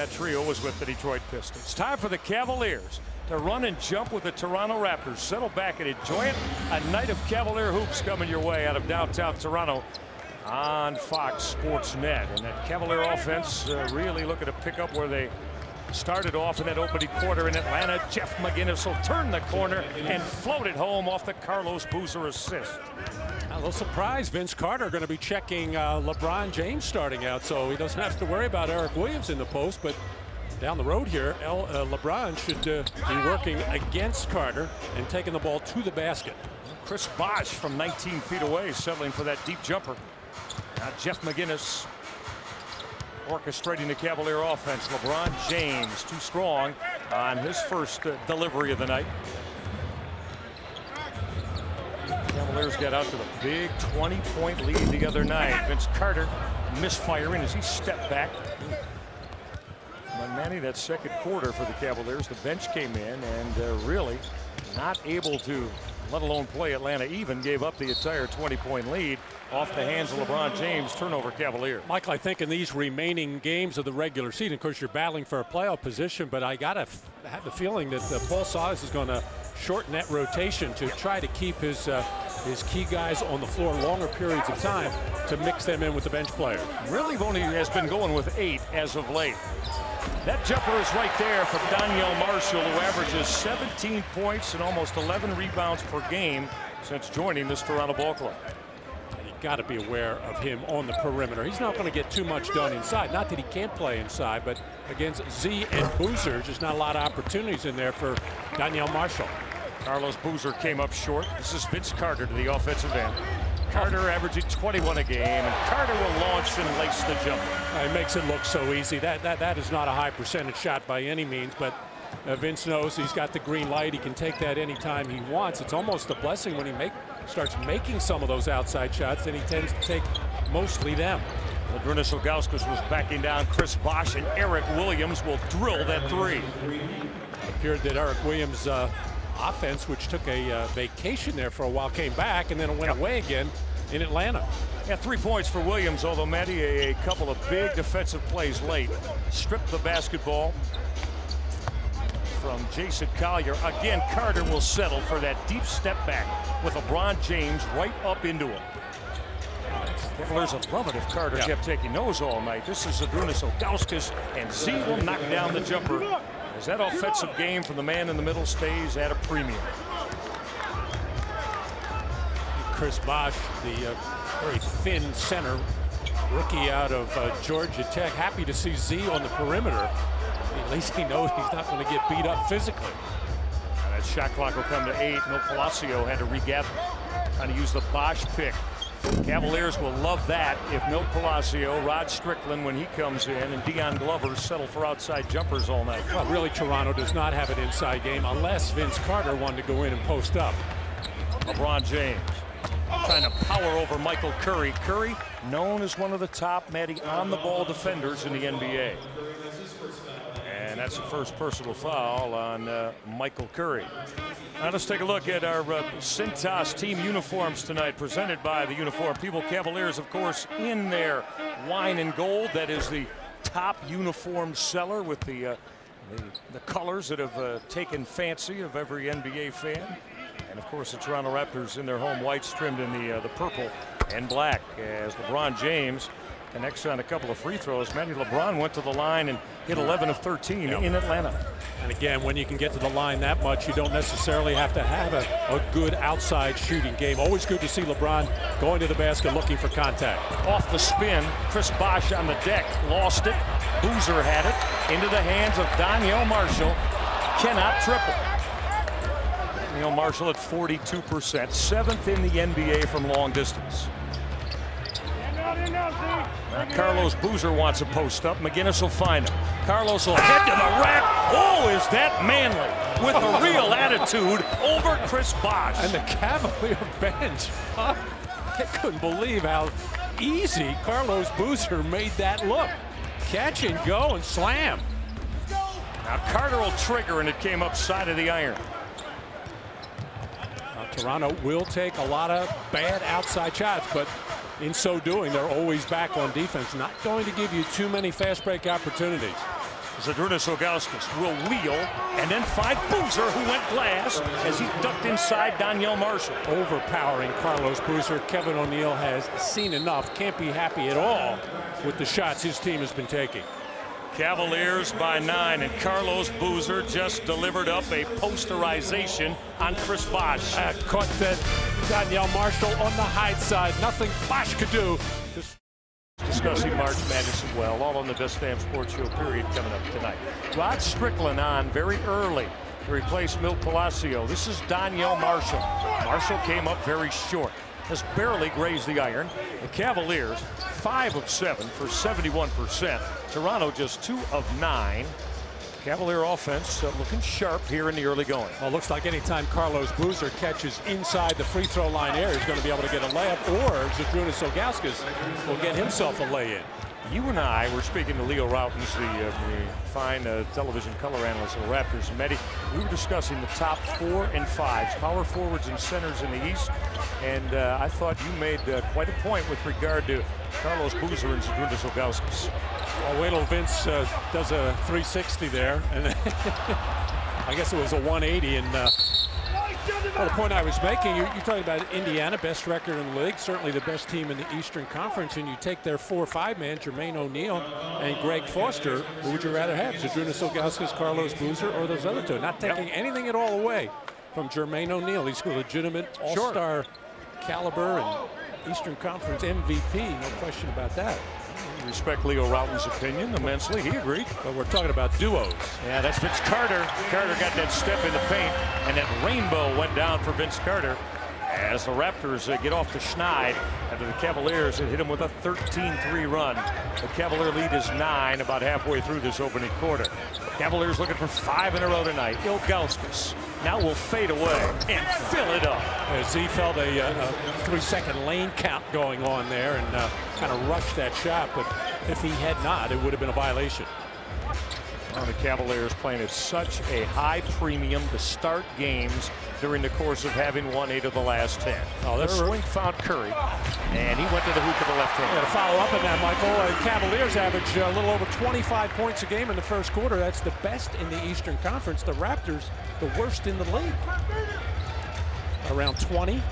that trio was with the Detroit Pistons. Time for the Cavaliers to run and jump with the Toronto Raptors. Settle back and enjoy it. A night of Cavalier hoops coming your way out of downtown Toronto on Fox Sports Net. And that Cavalier offense really looking to pick up where they started off in that opening quarter in Atlanta. Jeff McInnis will turn the corner and float it home off the Carlos Boozer assist. A little surprise, Vince Carter going to be checking LeBron James starting out, so he doesn't have to worry about Eric Williams in the post. But down the road here, LeBron should be working against Carter and taking the ball to the basket. Chris Bosh from 19 feet away settling for that deep jumper. Now Jeff McInnis orchestrating the Cavalier offense. LeBron James too strong on his first delivery of the night. Cavaliers got out to the big 20-point lead the other night. Vince Carter misfiring as he stepped back. But Manny, that second quarter for the Cavaliers, the bench came in and really not able to, let alone play Atlanta even, gave up the entire 20-point lead off the hands of LeBron James. Turnover Cavalier. Michael, I think in these remaining games of the regular season, of course, you're battling for a playoff position, but I got to have the feeling that Paul Silas is going to shorten that rotation to try to keep his key guys on the floor longer periods of time to mix them in with the bench players. Really only has been going with 8 as of late. That jumper is right there for Daniel Marshall, who averages 17 points and almost 11 rebounds per game since joining this Toronto ball club. You've got to be aware of him on the perimeter. He's not going to get too much done inside. Not that he can't play inside, but against Z and Boozer, just not a lot of opportunities in there for Daniel Marshall. Carlos Boozer came up short. This is Vince Carter to the offensive end. Carter averaging 21 a game, and Carter will launch and lace the jumper. It makes it look so easy. That is not a high percentage shot by any means, but Vince knows he's got the green light. He can take that anytime he wants. It's almost a blessing when he starts making some of those outside shots, then he tends to take mostly them. Zydrunas Ilgauskas was backing down Chris Bosh, and Eric Williams will drill that three. It appeared that Eric Williams' offense, which took a vacation there for a while, came back and then went away again in Atlanta. Yeah, 3 points for Williams, although Matty, a couple of big defensive plays late. Stripped the basketball from Jason Collier. Again, Carter will settle for that deep step back with LeBron James right up into him. Cavaliers would love it if Carter kept taking those all night. This is Zydrunas Ilgauskas, and Z will knock down the jumper as that offensive game from the man in the middle stays at a premium. Chris Bosh, the very thin center rookie out of Georgia Tech, happy to see Z on the perimeter. At least he knows he's not going to get beat up physically. And that shot clock will come to 8. No Palacio had to regather, trying to use the Bosh pick. Cavaliers will love that if Milt Palacio, Rod Strickland when he comes in, and Dion Glover settle for outside jumpers all night. Well, really, Toronto does not have an inside game unless Vince Carter wanted to go in and post up. LeBron James trying to power over Michael Curry. Curry, known as one of the top, Matty, on-the-ball defenders in the NBA. And that's the first personal foul on Michael Curry. Now let's take a look at our Cintas team uniforms tonight, presented by the Uniform People. Cavaliers, of course, in their wine and gold. That is the top uniform seller with the colors that have taken fancy of every NBA fan. And of course, the Toronto Raptors in their home whites trimmed in the purple and black, as LeBron James connects on a couple of free throws. Matty, LeBron went to the line and hit 11 of 13 in Atlanta. And again, when you can get to the line that much, you don't necessarily have to have a good outside shooting game. Always good to see LeBron going to the basket looking for contact. Off the spin, Chris Bosh on the deck, lost it. Boozer had it into the hands of Daniel Marshall. Cannot triple. Daniel Marshall at 42%, 7th in the NBA from long distance. Now Carlos Boozer wants a post up. McInnis will find him. Carlos will head to the rack. Oh, is that manly with a real attitude over Chris Bosh. And the Cavalier bench, they couldn't believe how easy Carlos Boozer made that look. Catch and go and slam. Now Carter will trigger, and it came up side of the iron. Toronto will take a lot of bad outside shots, but in so doing, they're always back on defense. Not going to give you too many fast break opportunities. Zydrunas will wheel and then find Boozer, who went glass as he ducked inside Danielle Marshall. Overpowering Carlos Boozer. Kevin O'Neill has seen enough. Can't be happy at all with the shots his team has been taking. Cavaliers by 9, and Carlos Boozer just delivered up a posterization on Chris Bosh. Caught that Danielle Marshall on the high side. Nothing Bosh could do. Discussing March Madness as well, all on the Best Damn Sports Show period coming up tonight. Rod Strickland on very early to replace Milt Palacio. This is Danielle Marshall. Marshall came up very short, has barely grazed the iron. The Cavaliers 5 of 7 for 71%. Toronto just 2 of 9. Cavalier offense looking sharp here in the early going. Well, looks like anytime Carlos Boozer catches inside the free throw line area, he's going to be able to get a layup, or Zydrunas Ilgauskas will get himself a lay-in. You and I were speaking to Leo Routens, the fine television color analyst of the Raptors. And Matty, we were discussing the top 4 and 5s, power forwards and centers in the East. And I thought you made quite a point with regard to Carlos Boozer and Zydrunas Ilgauskas. Well, wait till Vince does a 360 there, and I guess it was a 180. And well, the point I was making, you're talking about Indiana, best record in the league, certainly the best team in the Eastern Conference, and you take their 4-5 man, Jermaine O'Neal and Greg Foster. Who would you rather have, Zydrunas Ilgauskas, Carlos Boozer, or those other two? Not taking anything at all away from Jermaine O'Neal. He's a legitimate all-star caliber and Eastern Conference MVP, no question about that. Respect Leo Routens' opinion immensely. He agreed. But we're talking about duos. Yeah, that's Vince Carter. Carter got that step in the paint, and that rainbow went down for Vince Carter as the Raptors get off the schneid after the Cavaliers had hit them with a 13-3 run. The Cavalier lead is 9 about halfway through this opening quarter. Cavaliers looking for 5 in a row tonight. Ilgauskas now will fade away and fill it up. As he felt a 3-second lane count going on there and kind of rushed that shot, but if he had not, it would have been a violation. Well, the Cavaliers playing at such a high premium to start games during the course of having won 8 of the last 10. Oh, their swing found Curry, and he went to the hoop of the left hand. Yeah, to follow up on that, Michael, Cavaliers average a little over 25 points a game in the first quarter. That's the best in the Eastern Conference. The Raptors, the worst in the league. Around 20.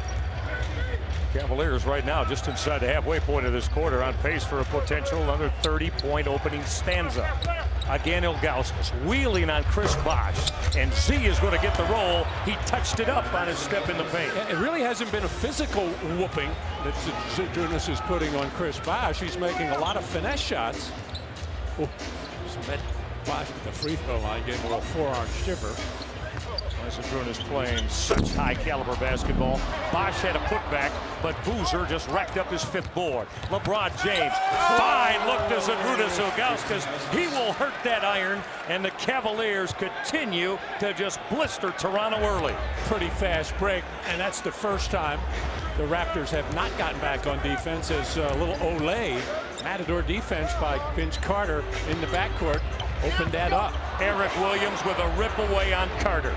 Cavaliers right now just inside the halfway point of this quarter, on pace for a potential another 30-point opening stanza. Again, Ilgauskas wheeling on Chris Bosh, and Z is going to get the roll. He touched it up on his step in the paint. It really hasn't been a physical whooping that Zydrunas is putting on Chris Bosh. He's making a lot of finesse shots. Oh, just met Bosh at the free throw line, getting a little forearm shiver. Zydrunas playing such high caliber basketball. Bosh had a putback, but Boozer just racked up his 5th board. LeBron James, fine look to Zydrunas Ilgauskas. He will hurt that iron, and the Cavaliers continue to just blister Toronto early. Pretty fast break, and that's the first time the Raptors have not gotten back on defense, as a little Ollie, matador defense by Vince Carter in the backcourt, opened that up. Eric Williams with a rip away on Carter.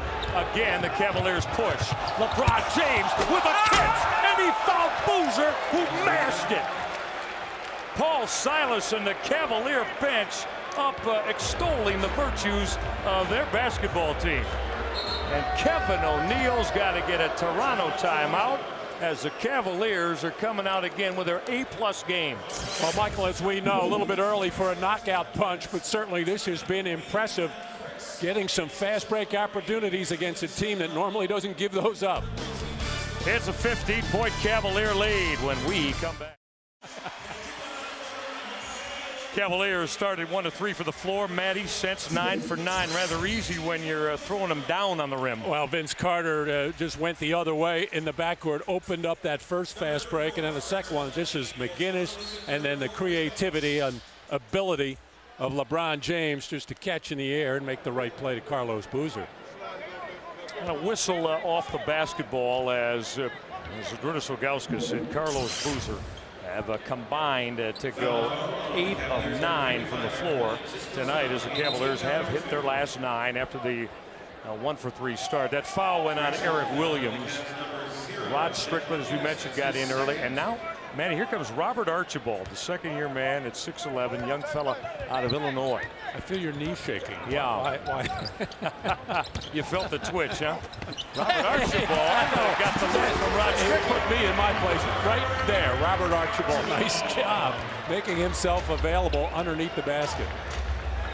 Again, the Cavaliers push. LeBron James with a catch, and he fouled Boozer, who mashed it. Paul Silas and the Cavalier bench up extolling the virtues of their basketball team. And Kevin O'Neill's got to get a Toronto timeout, as the Cavaliers are coming out again with their A-plus game. Well, Michael, as we know, a little bit early for a knockout punch, but certainly this has been impressive, getting some fast break opportunities against a team that normally doesn't give those up. It's a 15-point Cavalier lead when we come back. Cavaliers started 1 of 3 for the floor. Matty Sense 9 for 9. Rather easy when you're throwing them down on the rim. Well, Vince Carter just went the other way in the backcourt, opened up that first fast break, and then the second one. This is McInnis, and then the creativity and ability of LeBron James just to catch in the air and make the right play to Carlos Boozer. And a whistle off the basketball as Zydrunas Ilgauskas and Carlos Boozer have combined to go 8 of 9 from the floor tonight, as the Cavaliers have hit their last 9 after the 1 for 3 start. That foul went on Eric Williams. Rod Strickland, as we mentioned, got in early, and now Manny, here comes Robert Archibald, the second-year man at 6'11", young fella out of Illinois. I feel your knee shaking. Yeah. Why? You felt the twitch, huh? Robert Archibald got the lead from Rod He Strickland. put me in my place right there. Robert Archibald, nice job making himself available underneath the basket.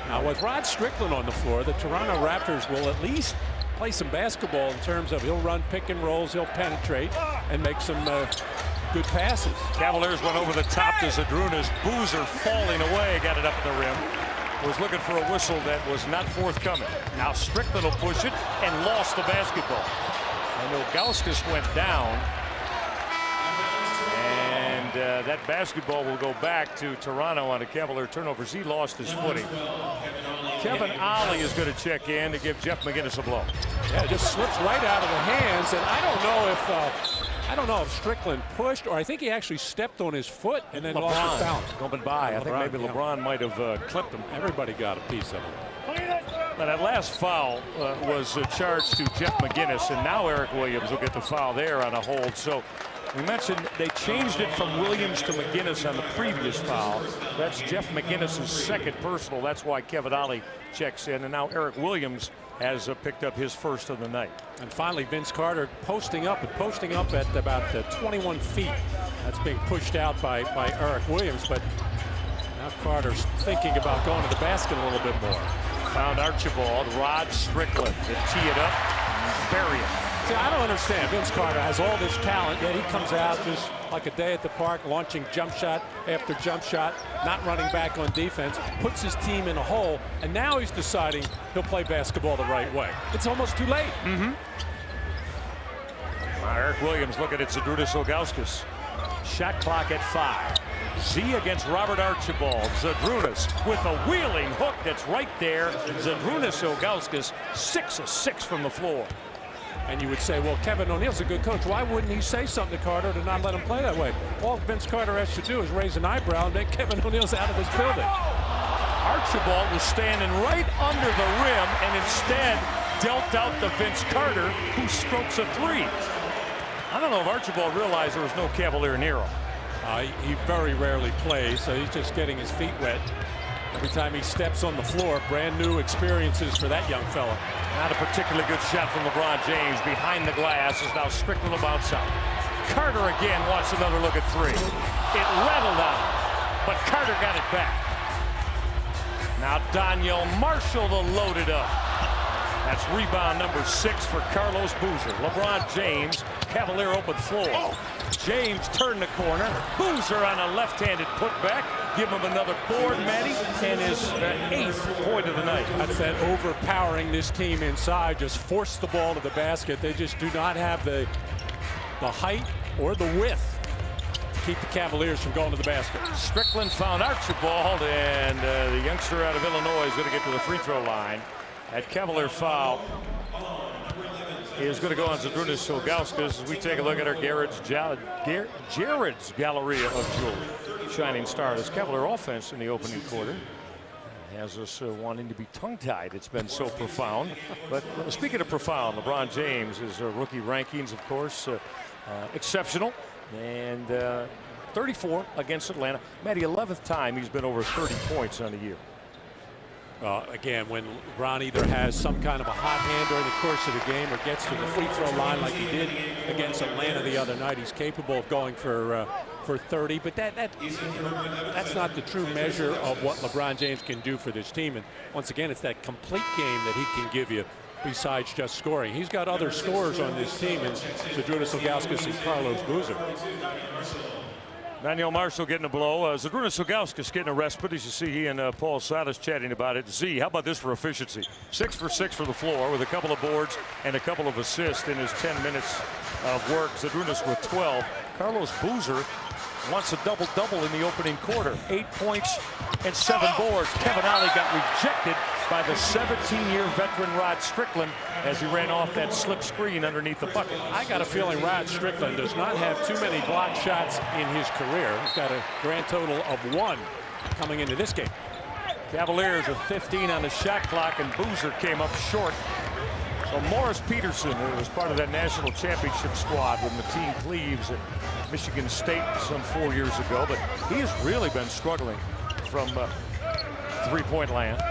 Now with Rod Strickland on the floor, the Toronto Raptors will at least play some basketball in terms of he'll run pick and rolls, he'll penetrate, and make some good passes. Cavaliers went over the top to Zydrunas. Boozer falling away, got it up at the rim. Was looking for a whistle that was not forthcoming. Now Strickland will push it and lost the basketball. And Ilgauskas went down. And that basketball will go back to Toronto on a Cavalier turnover. He lost his footing. Kevin Ollie is going to check in to give Jeff McInnis a blow. Yeah, it just slips right out of the hands, and I don't know if Strickland pushed, or I think he actually stepped on his foot and then lost his balance. Going by. I think maybe LeBron might have clipped him. Everybody got a piece of it. Now that last foul was charged to Jeff McInnis, and now Eric Williams will get the foul there on a hold. So we mentioned they changed it from Williams to McInnis on the previous foul. That's Jeff McInnis' second personal. That's why Kevin Ollie checks in, and now Eric Williams has picked up his first of the night. And finally, Vince Carter posting up at about 21 feet. That's being pushed out by Eric Williams, but now Carter's thinking about going to the basket a little bit more. Found Archibald, Rod Strickland to tee it up, bury it. See, I don't understand. Vince Carter has all this talent, yet he comes out just like a day at the park, launching jump shot after jump shot, not running back on defense, puts his team in a hole, and now he's deciding he'll play basketball the right way. It's almost too late. Eric Williams looking at Zydrunas Ilgauskas. Shot clock at 5. Z against Robert Archibald. Zydrunas with a wheeling hook that's right there. Zydrunas Ilgauskas 6 of 6 from the floor. And you would say, well, Kevin O'Neal's a good coach. Why wouldn't he say something to Carter to not let him play that way? All Vince Carter has to do is raise an eyebrow and make Kevin O'Neal's out of his building. Archibald was standing right under the rim and instead dealt out to Vince Carter, who strokes a 3. I don't know if Archibald realized there was no Cavalier near him. He very rarely plays, so he's just getting his feet wet. Every time he steps on the floor, brand new experiences for that young fella. Not a particularly good shot from LeBron James. Behind the glass is now Strickland will bounce out. Carter again wants another look at 3. It rattled out, but Carter got it back. Now Daniel Marshall to load it up. That's rebound number 6 for Carlos Boozer. LeBron James, Cavalier open floor. James turned the corner. Boozer on a left-handed putback. Give him another board, Matty, and his 8th point of the night. That's that overpowering this team inside. Just force the ball to the basket. They just do not have the height or the width to keep the Cavaliers from going to the basket. Strickland found Archibald, and the youngster out of Illinois is going to get to the free throw line. That Cavalier foul is going to go on Zydrunas Ilgauskas as we take a look at our Jared's Galleria of Jewelry. Shining star. This Cavalier offense in the opening quarter has us wanting to be tongue-tied. It's been so profound. But speaking of profound, LeBron James, his rookie rankings, of course, exceptional. And 34 against Atlanta. Matty, 11th time he's been over 30 points on the year. Again, when LeBron either has some kind of a hot hand during the course of the game or gets to the free throw line like he did against Atlanta the other night, he's capable of going for 30. But that's not the true measure of what LeBron James can do for this team. And once again, it's that complete game that he can give you besides just scoring. He's got other scorers on this team, and Zydrunas Ilgauskas and Carlos Boozer. Daniel Marshall getting a blow. Zydrunas Ilgauskas getting a respite. As you see, he and Paul Silas chatting about it. Z, how about this for efficiency? 6 for 6 for the floor with a couple of boards and a couple of assists in his 10 minutes of work. Zydrunas with 12. Carlos Boozer wants a double-double in the opening quarter. 8 points and 7 boards. Kevin Ollie got rejected by the 17-year veteran Rod Strickland as he ran off that slip screen underneath the bucket. I got a feeling Rod Strickland does not have too many block shots in his career. He's got a grand total of 1 coming into this game. Cavaliers with 15 on the shot clock, and Boozer came up short. So Morris Peterson, who was part of that national championship squad with Mateen Cleaves at Michigan State some 4 years ago, but he has really been struggling from three-point land.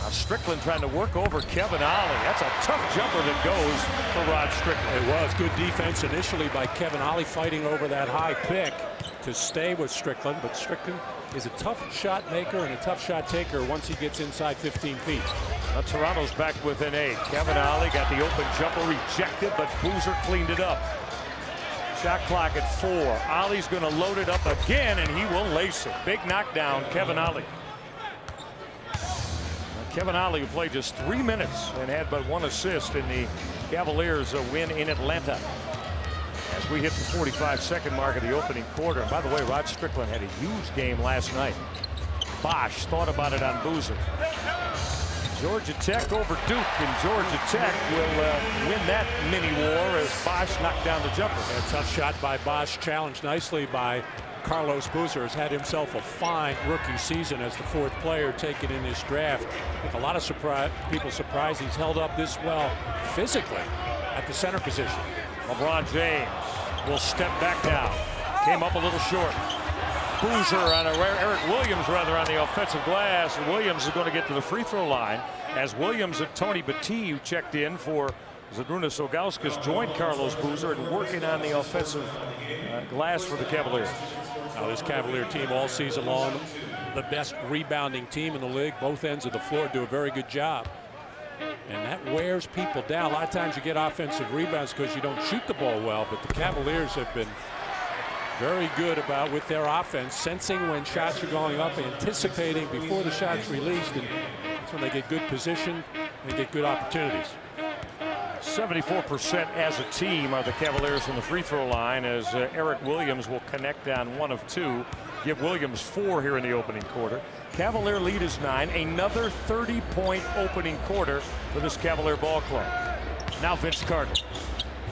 Strickland trying to work over Kevin Ollie. That's a tough jumper that goes for Rod Strickland. It was good defense initially by Kevin Ollie, fighting over that high pick to stay with Strickland, but Strickland is a tough shot maker and a tough shot taker once he gets inside 15 feet. Now Toronto's back within 8. Kevin Ollie got the open jumper rejected, but Boozer cleaned it up. Shot clock at 4. Ollie's going to load it up again, and he will lace it. Big knockdown, Kevin Ollie. Kevin Ollie, who played just 3 minutes and had but 1 assist in the Cavaliers' win in Atlanta. As we hit the 45-second mark of the opening quarter. And by the way, Rod Strickland had a huge game last night. Bosh thought about it on Boozer. Georgia Tech over Duke, and Georgia Tech will win that mini war as Bosh knocked down the jumper. A tough shot by Bosh, challenged nicely by Carlos Boozer. Has had himself a fine rookie season as the 4th player taken in this draft. I think a lot of people surprised he's held up this well physically at the center position. LeBron James will step back now. Came up a little short. Boozer on Eric Williams rather on the offensive glass, and Williams is going to get to the free throw line as Williams and Tony Battie, who checked in for Zydrunas Ilgauskas, joined Carlos Boozer and working on the offensive glass for the Cavaliers. Now this Cavalier team all season long, the best rebounding team in the league. Both ends of the floor do a very good job. And that wears people down. A lot of times you get offensive rebounds because you don't shoot the ball well, but the Cavaliers have been very good about with their offense, sensing when shots are going up, anticipating before the shot's released, and that's when they get good position, they get good opportunities. 74% as a team are the Cavaliers from the free throw line, as Eric Williams will connect on 1 of 2. Give Williams 4 here in the opening quarter. Cavalier lead is 9. Another 30-point opening quarter for this Cavalier ball club. Now Vince Carter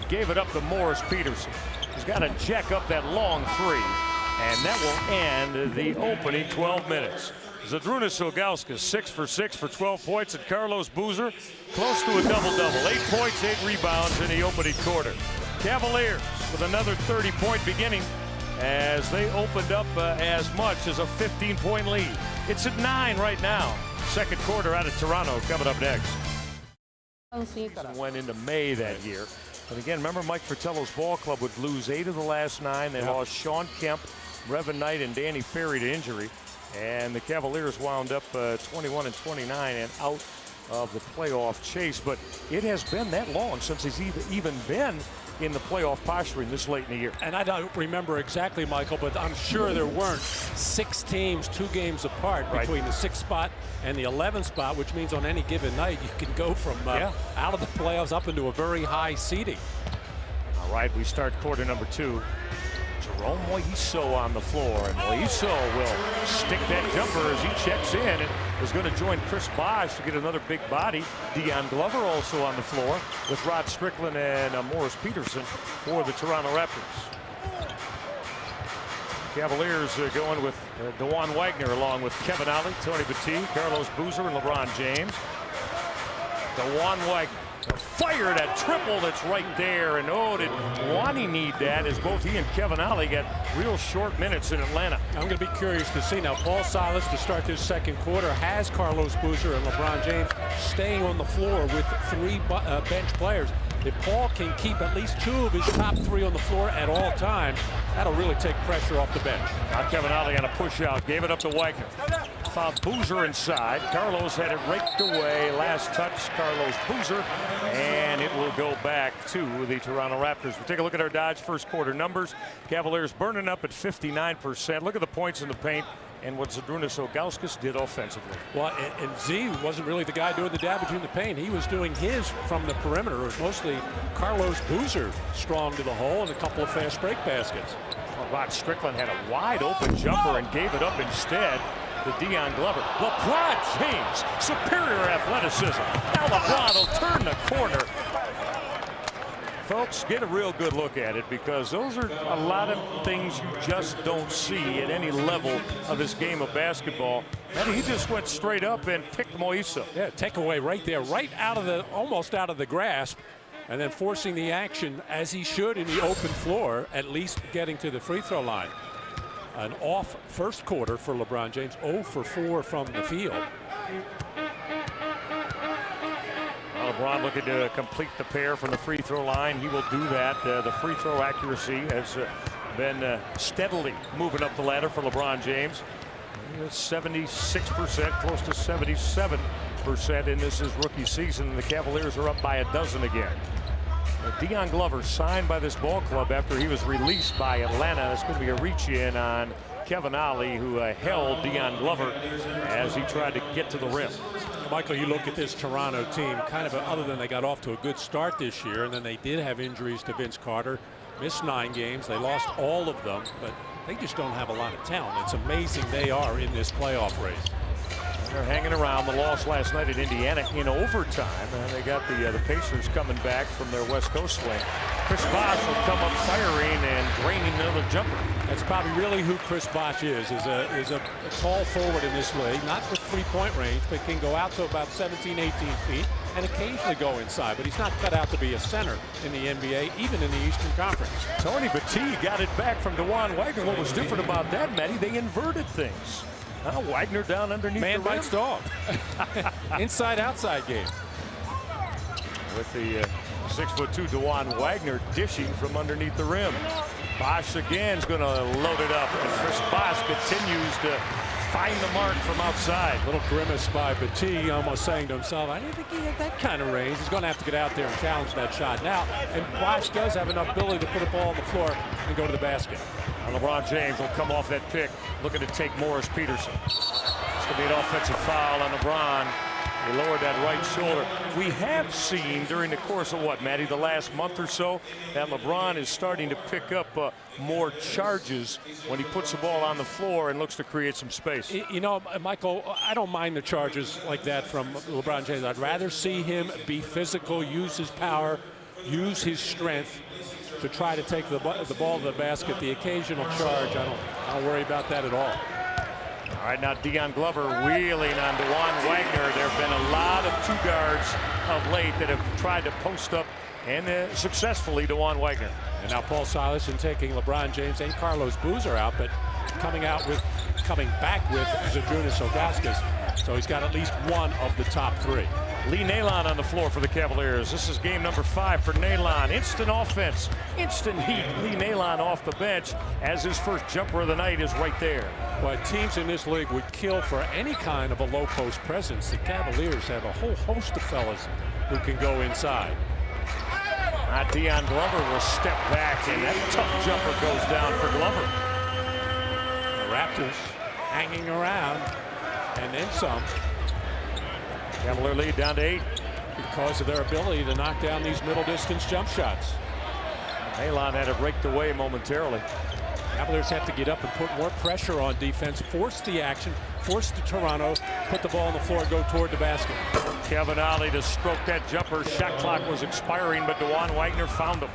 gave it up to Morris Peterson. He's got to jack up that long 3, and that will end the opening 12 minutes. Zydrunas Ilgauskas 6 for 6 for 12 points, and Carlos Boozer close to a double-double. 8 points, 8 rebounds in the opening quarter. Cavaliers with another 30-point beginning as they opened up as much as a 15-point lead. It's at 9 right now. Second quarter out of Toronto coming up next. Went into May that year. But again, remember Mike Fratello's ball club would lose 8 of the last 9. They lost Sean Kemp, Revan Knight, and Danny Ferry to injury. And the Cavaliers wound up 21 and 29 and out of the playoff chase. But it has been that long since he's even been in the playoff posturing this late in the year. And I don't remember exactly, Michael, but I'm sure there weren't 6 teams 2 games apart between the 6th spot and the 11th spot, which means on any given night you can go from out of the playoffs up into a very high seeding. All right, we start quarter number 2. Jerome Moiso on the floor, and Moiso will stick that jumper as he checks in and is going to join Chris Bosh to get another big body. Dion Glover also on the floor with Rod Strickland and Morris Peterson for the Toronto Raptors. Cavaliers going with DeJuan Wagner along with Kevin Ollie, Tony Battie, Carlos Boozer, and LeBron James. DeJuan Wagner fired that triple that's right there, and oh, did Wani need that, as both he and Kevin Ollie got real short minutes in Atlanta. I'm going to be curious to see now. Paul Silas to start this second quarter has Carlos Boozer and LeBron James staying on the floor with 3 bench players. If Paul can keep at least 2 of his top 3 on the floor at all times, that'll really take pressure off the bench. Now Kevin Ollie on a push out, gave it up to Wagner. Found Boozer inside. Carlos had it raked away. Last touch, Carlos Boozer, and it will go back to the Toronto Raptors. We'll take a look at our Dodge first quarter numbers. Cavaliers burning up at 59%. Look at the points in the paint and what Zydrunas Ilgauskas did offensively. Well, and Z wasn't really the guy doing the damage in the paint. He was doing his from the perimeter. It was mostly Carlos Boozer strong to the hole and a couple of fast break baskets. Well, Rod Strickland had a wide open jumper and gave it up instead to Dion Glover. LeBron James, superior athleticism. Now LeBron will turn the corner. Folks, get a real good look at it, because those are a lot of things you just don't see at any level of this game of basketball. And he just went straight up and picked Moiso. Yeah, takeaway right there, right out of the, almost out of the grasp, and then forcing the action as he should in the open floor, at least getting to the free throw line. An off first quarter for LeBron James, 0 for 4 from the field. LeBron looking to complete the pair from the free throw line. He will do that. The free throw accuracy has been steadily moving up the ladder for LeBron James. 76%, close to 77% in this his rookie season. And the Cavaliers are up by a dozen again. Dion Glover signed by this ball club after he was released by Atlanta. It's going to be a reach in on Kevin Ollie, who held Dion Glover as he tried to get to the rim. Michael, you look at this Toronto team, kind of other than they got off to a good start this year, and then they did have injuries to Vince Carter, missed 9 games. They lost all of them, but they just don't have a lot of talent. It's amazing they are in this playoff race. They're hanging around. The loss last night at Indiana in overtime, and they got the Pacers coming back from their West Coast swing. Chris Bosh will come up firing and draining another jumper. That's probably really who Chris Bosh is a tall forward in this league, not with three-point range, but can go out to about 17, 18 feet and occasionally go inside. But he's not cut out to be a center in the NBA, even in the Eastern Conference. Tony Battie got it back from DeJuan Wagner. What was different about that, Matty? They inverted things. Wagner down underneath Man the rim. bites dog. Inside-outside game. With the 6'2" DeJuan Wagner dishing from underneath the rim. Bosh again is going to load it up, and Chris Bosh continues to find the mark from outside. Little grimace by Battie, almost saying to himself, I didn't think he had that kind of range. He's going to have to get out there and challenge that shot now. And Bosh does have enough ability to put a ball on the floor and go to the basket. And LeBron James will come off that pick, looking to take Morris Peterson. It's going to be an offensive foul on LeBron. He lowered that right shoulder. We have seen during the course of what, Matty, the last month or so, that LeBron is starting to pick up more charges when he puts the ball on the floor and looks to create some space. You know, Michael, I don't mind the charges like that from LeBron James. I'd rather see him be physical, use his power, use his strength to try to take the ball to the basket. The occasional charge, I don't worry about that at all. All right, now Dion Glover wheeling on DeJuan Wagner. There have been a lot of 2 guards of late that have tried to post up, and successfully DeJuan Wagner. And now Paul Silas and taking LeBron James and Carlos Boozer out, but coming back with Zydrunas Ilgauskas. So he's got at least one of the top 3. Lee Nailon on the floor for the Cavaliers. This is game number 5 for Nailon. Instant offense, instant heat. Lee Nailon off the bench as his first jumper of the night is right there. But teams in this league would kill for any kind of a low post presence. The Cavaliers have a whole host of fellas who can go inside. Dion Glover will step back, and that tough jumper goes down for Glover. The Raptors hanging around, and then some. Cavalier lead down to 8. Because of their ability to knock down these middle distance jump shots. Nailon had it raked away momentarily. Cavaliers have to get up and put more pressure on defense, force the action, force the Toronto, put the ball on the floor, and go toward the basket. Kevin Ollie to stroke that jumper. Shot clock was expiring, but DeJuan Wagner found him.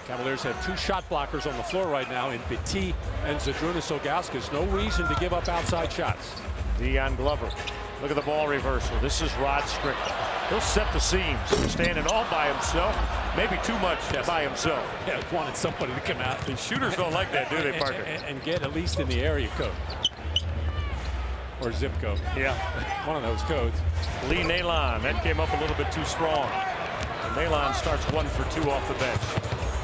Cavaliers have 2 shot blockers on the floor right now in Battie and Zydrunas Ilgauskas. No reason to give up outside shots. Dion Glover. Look at the ball reversal. This is Rod Strickland. He'll set the seams, standing all by himself, maybe too much by himself. Yeah, wanted somebody to come out. The shooters don't like that, do they, Parker? And get at least in the area code. Or zip code. Yeah. One of those codes. Lee Nailon, that came up a little bit too strong. And Nailon starts 1 for 2 off the bench.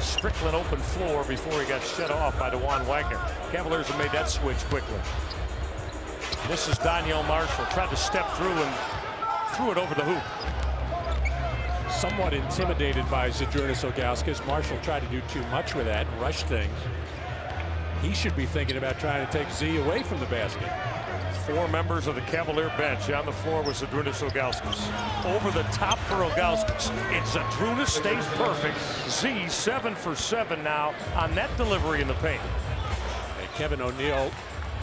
Strickland open floor before he got shut off by DeJuan Wagner. Cavaliers have made that switch quickly. This is Daniel Marshall. Tried to step through and threw it over the hoop. Somewhat intimidated by Zydrunas Ilgauskas. Marshall tried to do too much with that and rush things. He should be thinking about trying to take Z away from the basket. 4 members of the Cavalier bench on the floor with Zydrunas Ilgauskas. Over the top for Ilgauskas. And Zydrunas stays perfect. Z 7 for 7 now on that delivery in the paint. And Kevin O'Neal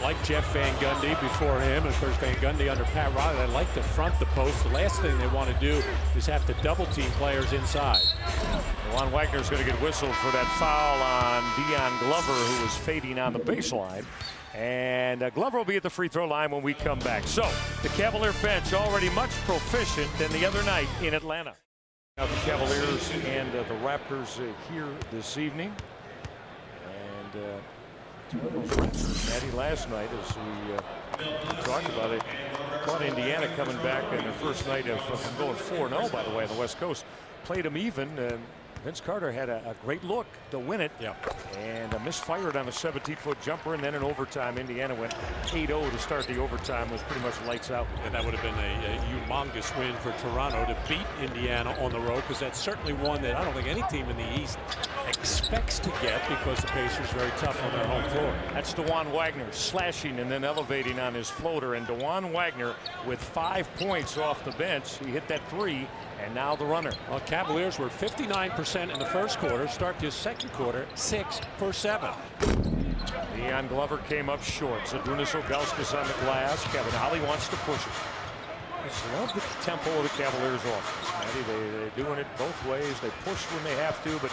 like Jeff Van Gundy before him, and of course Van Gundy under Pat Riley, they like to front the post. The last thing they want to do is have to double team players inside. Wagner's going to get whistled for that foul on Dion Glover, who was fading on the baseline. And Glover will be at the free throw line when we come back. So the Cavalier bench already much proficient than the other night in Atlanta. Now the Cavaliers and the Raptors here this evening. And Battie last night, as we talked about it, caught Indiana coming back in their first night of going 4-0, by the way, on the West Coast. Played them even. Vince Carter had a great look to win it, and misfired on a 17-foot jumper, and then in overtime, Indiana went 8-0 to start the overtime. It was pretty much lights out. And that would have been a humongous win for Toronto to beat Indiana on the road, because that's certainly one that I don't think any team in the East expects to get, because the Pacers are very tough on their home floor. That's Wagner slashing and then elevating on his floater, and Wagner with 5 points off the bench. He hit that three, and now the runner. Well, Cavaliers were 59% in the first quarter. Start this second quarter, 6 for 7. Dion Glover came up short. Zydrunas, Ilgauskas on the glass. Kevin Ollie wants to push it. I just love the tempo of the Cavaliers offense. They're doing it both ways. They push when they have to, but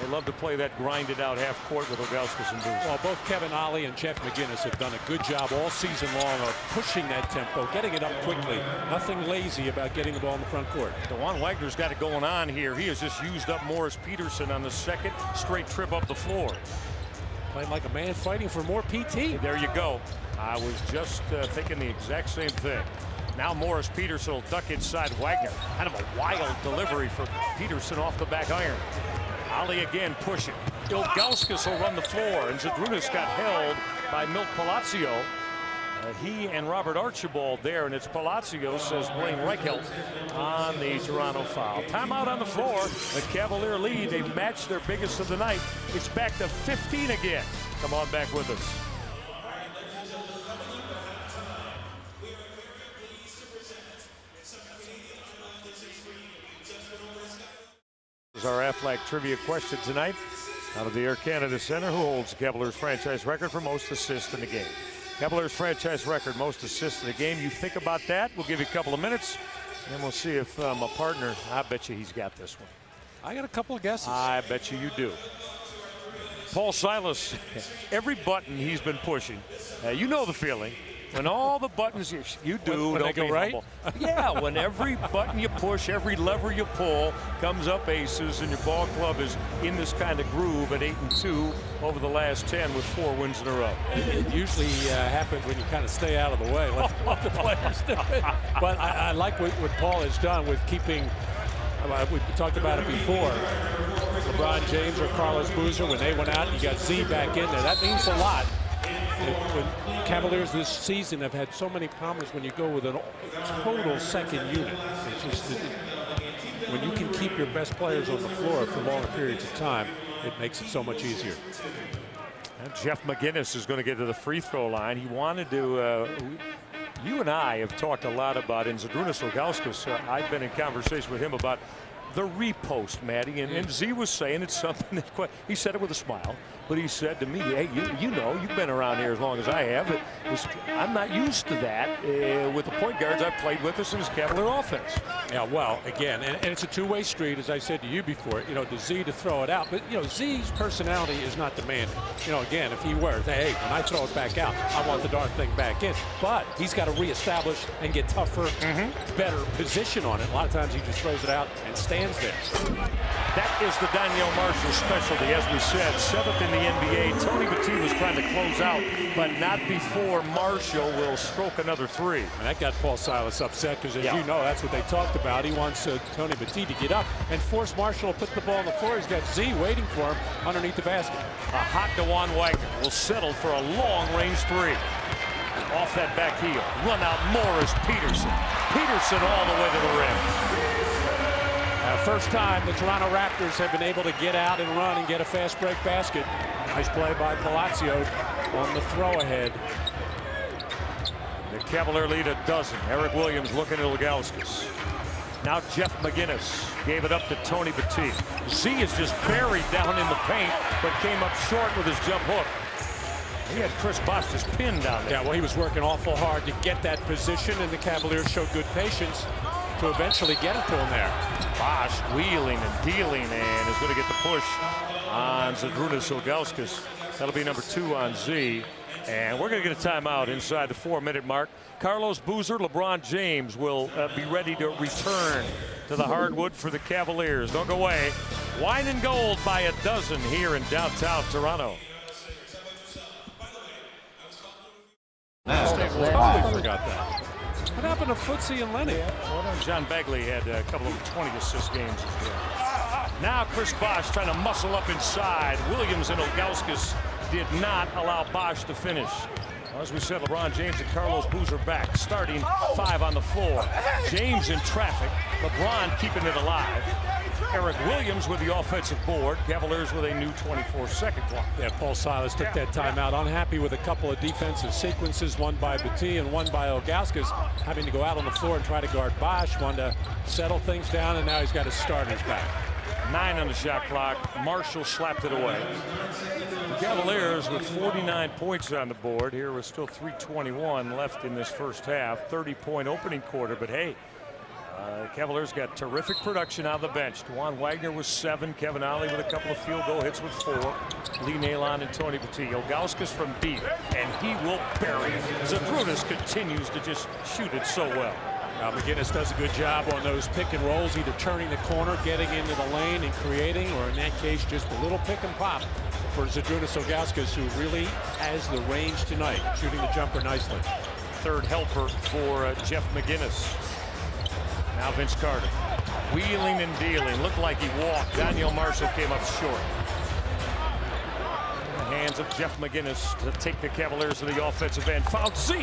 they love to play that grinded out half court with Ilgauskas and Bosh. Well, both Kevin Ollie and Jeff McInnis have done a good job all season long of pushing that tempo, getting it up quickly. Nothing lazy about getting the ball in the front court. Wagner's got it going on here. He has just used up Morris Peterson on the second straight trip up the floor. Playing like a man fighting for more PT. There you go. I was just thinking the exact same thing. Now Morris Peterson will duck inside Wagner. Kind of a wild delivery for Peterson off the back iron. Ollie again pushing. Ilgauskas will run the floor, and Zydrunas got held by Palacio. He and Robert Archibald there, and it's Palacio, says Blaine Reichelt, on the Toronto foul. Timeout on the floor. The Cavalier lead. They matched their biggest of the night. It's back to 15 again. Come on back with us. This is our Aflac trivia question tonight. Out of the Air Canada Center, who holds the Cavaliers franchise record for most assists in the game? Cavaliers franchise record, most assists in the game. You think about that. We'll give you a couple of minutes, and we'll see if my partner, I bet you he's got this one. I got a couple of guesses. I bet you do. Paul Silas, every button he's been pushing, you know the feeling. When all the buttons you do, when don't they go be right? humble. Yeah, when every button you push, every lever you pull comes up aces, and your ball club is in this kind of groove at 8-2 over the last 10 with 4 wins in a row. It usually happens when you kind of stay out of the way, let the players do it. But I like what Paul has done with keeping. We talked about it before. LeBron James or Carlos Boozer, when they went out, you got Z back in there. That means a lot. When Cavaliers this season have had so many problems when you go with a total second unit. It's just when you can keep your best players on the floor for longer periods of time, it makes it so much easier. And Jeff McInnis is going to get to the free throw line. He wanted to. You and I have talked a lot about in Zydrunas Ilgauskas. I've been in conversation with him about the repost, Matty, and Z was saying it's something that he said it with a smile, but he said to me, hey, you know, you've been around here as long as I have. I'm not used to that with the point guards I've played with us in his Cavalier offense. Yeah, well, again, and it's a two-way street, as I said to you before, you know, to Z to throw it out. But, you know, Z's personality is not demanding. You know, again, if he were, hey, when I throw it back out, I want the darn thing back in. But he's got to reestablish and get tougher, better position on it. A lot of times he just throws it out and stands there. That is the Danielle Marshall specialty. As we said, 7th in the NBA. Tony Battie was trying to close out, but not before Marshall will stroke another 3. And that got Paul Silas upset because, as you know, that's what they talked about. He wants Tony Battie to get up and force Marshall to put the ball on the floor. He's got Z waiting for him underneath the basket. A hot Wagner will settle for a long-range 3. Off that back heel. Run out Morris Peterson. Peterson all the way to the rim. First time the Toronto Raptors have been able to get out and run and get a fast break basket. Nice play by Palacio on the throw ahead. The Cavalier lead a dozen. Eric Williams looking at Ilgauskas. Now Jeff McInnis gave it up to Tony Battie. Z is just buried down in the paint, but came up short with his jump hook. He had Chris Bosh just pinned down there. Yeah, well, he was working awful hard to get that position, and the Cavaliers showed good patience to eventually get it to him there. Bosh wheeling and dealing, and is going to get the push on Zydrunas Ilgauskas. That'll be number 2 on Z. And we're going to get a timeout inside the 4-minute mark. Carlos Boozer, LeBron James will be ready to return to the hardwood for the Cavaliers. Don't go away. Wine and gold by a dozen here in downtown Toronto. Totally forgot that. What happened to Footsie and Lenny? John Bagley had a couple of 20-assist games as well. Now Chris Bosh trying to muscle up inside. Williams and Ilgauskas did not allow Bosh to finish. As we said, LeBron James and Carlos Boozer back, starting 5 on the floor. James in traffic. LeBron keeping it alive. Eric Williams with the offensive board. Cavaliers with a new 24-second clock. Yeah, Paul Silas took that timeout. Unhappy with a couple of defensive sequences, one by Battie and one by Ilgauskas, having to go out on the floor and try to guard Bosh. Wanted to settle things down, and now he's got his starters back. 9 on the shot clock. Marshall slapped it away. The Cavaliers with 49 points on the board. Here with still 3:21 left in this first half. 30-point opening quarter, but hey, Cavaliers got terrific production out of the bench. Wagner with 7. Kevin Ollie with a couple of field goal hits with 4. Lee Nailon and Tony Battie. Ilgauskas from deep, and he will bury it. Zydrunas continues to just shoot it so well. McInnis does a good job on those pick and rolls, either turning the corner, getting into the lane and creating, or in that case, just a little pick and pop for Zydrunas Ilgauskas, who really has the range tonight, shooting the jumper nicely. Third helper for Jeff McInnis. Now Vince Carter, wheeling and dealing. Looked like he walked. Daniel Marshall came up short. Hands of Jeff McInnis to take the Cavaliers to the offensive end. Found Z,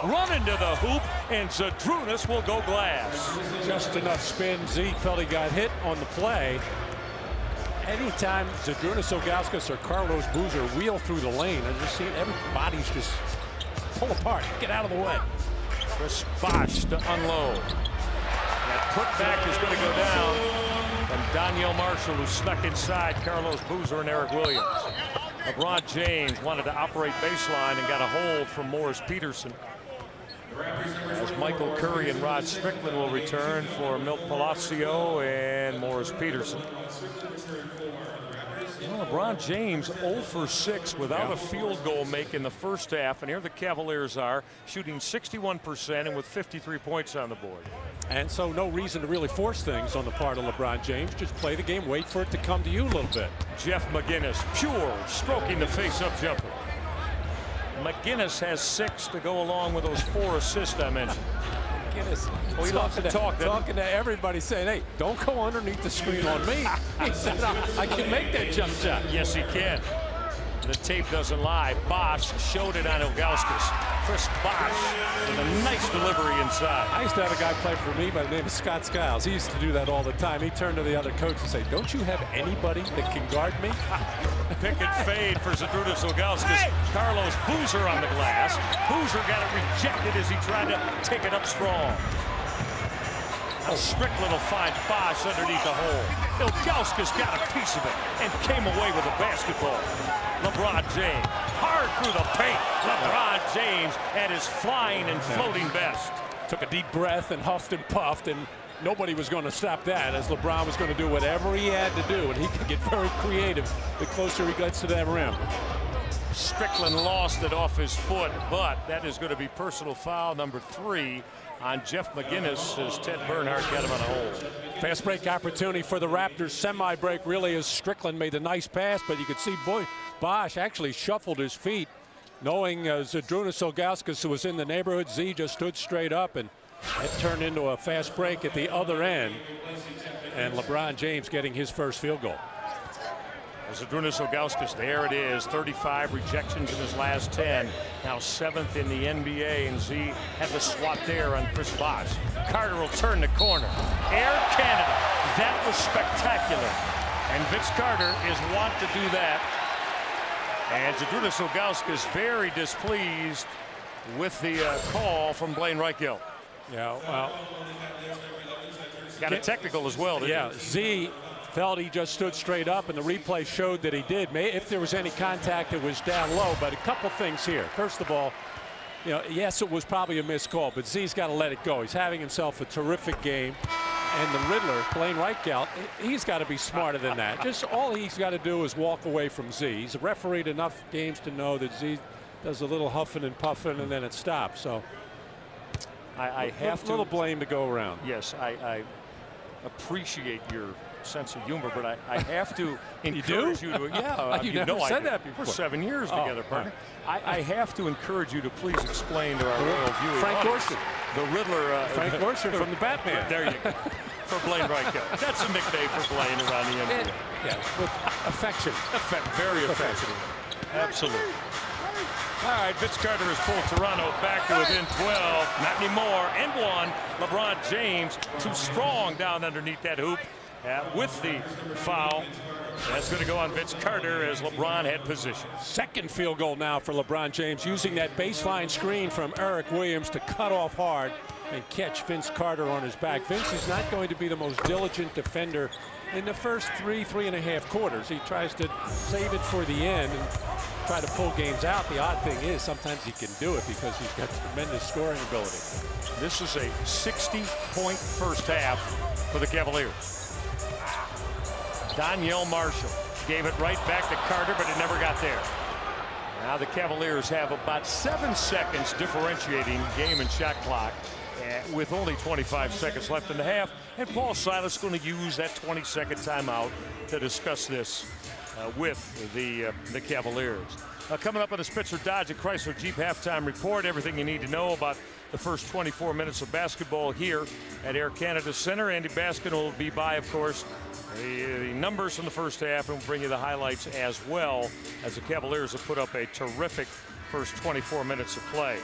run into the hoop, and Zydrunas will go glass. Just enough spin. Z felt he got hit on the play. Anytime Zydrunas Ilgauskas or Carlos Boozer wheel through the lane, I just see everybody's just pull apart. Get out of the way. Chris Bosh to unload. That putback is going to go down from Daniel Marshall, who snuck inside Carlos Boozer and Eric Williams. LeBron James wanted to operate baseline and got a hold from Morris Peterson. As Michael Curry and Rod Strickland will return for Milt Palacio and Morris Peterson. Well, LeBron James 0 for 6 without a field goal make in the first half, and here the Cavaliers are shooting 61% and with 53 points on the board. And so no reason to really force things on the part of LeBron James. Just play the game, wait for it to come to you a little bit. Jeff McInnis, pure, stroking the face-up jumper. McInnis has 6 to go along with those 4 assists I mentioned. McInnis, well, he loves to talking to everybody, saying, hey, don't go underneath the screen on me. He said, I can make that jump shot. Yes, he can. The tape doesn't lie. Bosh showed it on Ilgauskas. Chris Bosh with a nice delivery inside. I used to have a guy play for me by the name of Scott Skiles. He used to do that all the time. He turned to the other coach and say, don't you have anybody that can guard me? Pick and fade for Zydrunas Ilgauskas. Carlos Boozer on the glass. Boozer got it rejected as he tried to take it up strong. Now Strickland will find Bosh underneath the hole. Ilgauskas got a piece of it and came away with a basketball. LeBron James, hard through the paint. LeBron James at his flying and floating best. Took a deep breath and huffed and puffed, and nobody was going to stop that, as LeBron was going to do whatever he had to do, and he could get very creative the closer he gets to that rim. Strickland lost it off his foot, but that is going to be personal foul number 3 on Jeff McInnis as Ted Bernhardt got him on a hole. Fast break opportunity for the Raptors. Semi-break really as Strickland made the nice pass, but you could see Bosh actually shuffled his feet, knowing Zydrunas Ilgauskas was in the neighborhood. Z just stood straight up, and it turned into a fast break at the other end, and LeBron James getting his first field goal. Zydrunas Ilgauskas, there it is, 35 rejections in his last 10. Now 7th in the NBA, and Z had the swat there on Chris Bosh. Carter will turn the corner. Air Canada, that was spectacular. And Vince Carter is wont to do that. And Zydrunas Ilgauskas very displeased with the call from Blaine Reichelt. Yeah, well, got a technical as well, didn't he? Z felt he just stood straight up, and the replay showed that he did. If there was any contact, it was down low. But a couple things here. First of all, you know, yes, it was probably a missed call, but Z's got to let it go. He's having himself a terrific game. And the Riddler, Blaine Reichelt, he's got to be smarter than that. Just all he's got to do is walk away from Z. He's refereed enough games to know that Z does a little huffing and puffing, and then it stops. So I have a little blame to go around. Yes, I appreciate your sense of humor, but I have to encourage you to. Yeah, you never said that before. We're 7 years together, partner. I have to encourage you to please explain to our royal viewers. Frank Gorshin. The Riddler. Frank Gorshin from the Batman. There you go. For Blaine Reichelt. That's a nickname for Blaine around the NBA. Yeah, with affection. Very affectionate. Absolutely. All right, Vince Carter has pulled Toronto back to within 12. Not anymore. And one. LeBron James too strong down underneath that hoop with the foul. That's going to go on Vince Carter as LeBron had position. Second field goal now for LeBron James, using that baseline screen from Eric Williams to cut off hard and catch Vince Carter on his back. Vince is not going to be the most diligent defender in the first three and a half quarters. He tries to save it for the end and try to pull games out. The odd thing is sometimes he can do it because he's got tremendous scoring ability. This is a 60-point first half for the Cavaliers. Donyell Marshall gave it right back to Carter, but it never got there. Now the Cavaliers have about 7 seconds differentiating game and shot clock with only 25 seconds left in the half. And Paul Silas going to use that 20-second timeout to discuss this with the Cavaliers. Coming up on the Spitzer Dodge and Chrysler Jeep halftime report, everything you need to know about the first 24 minutes of basketball here at Air Canada Center. Andy Baskin will be by, of course, the numbers from the first half, and we'll bring you the highlights as well, as the Cavaliers have put up a terrific first 24 minutes of play.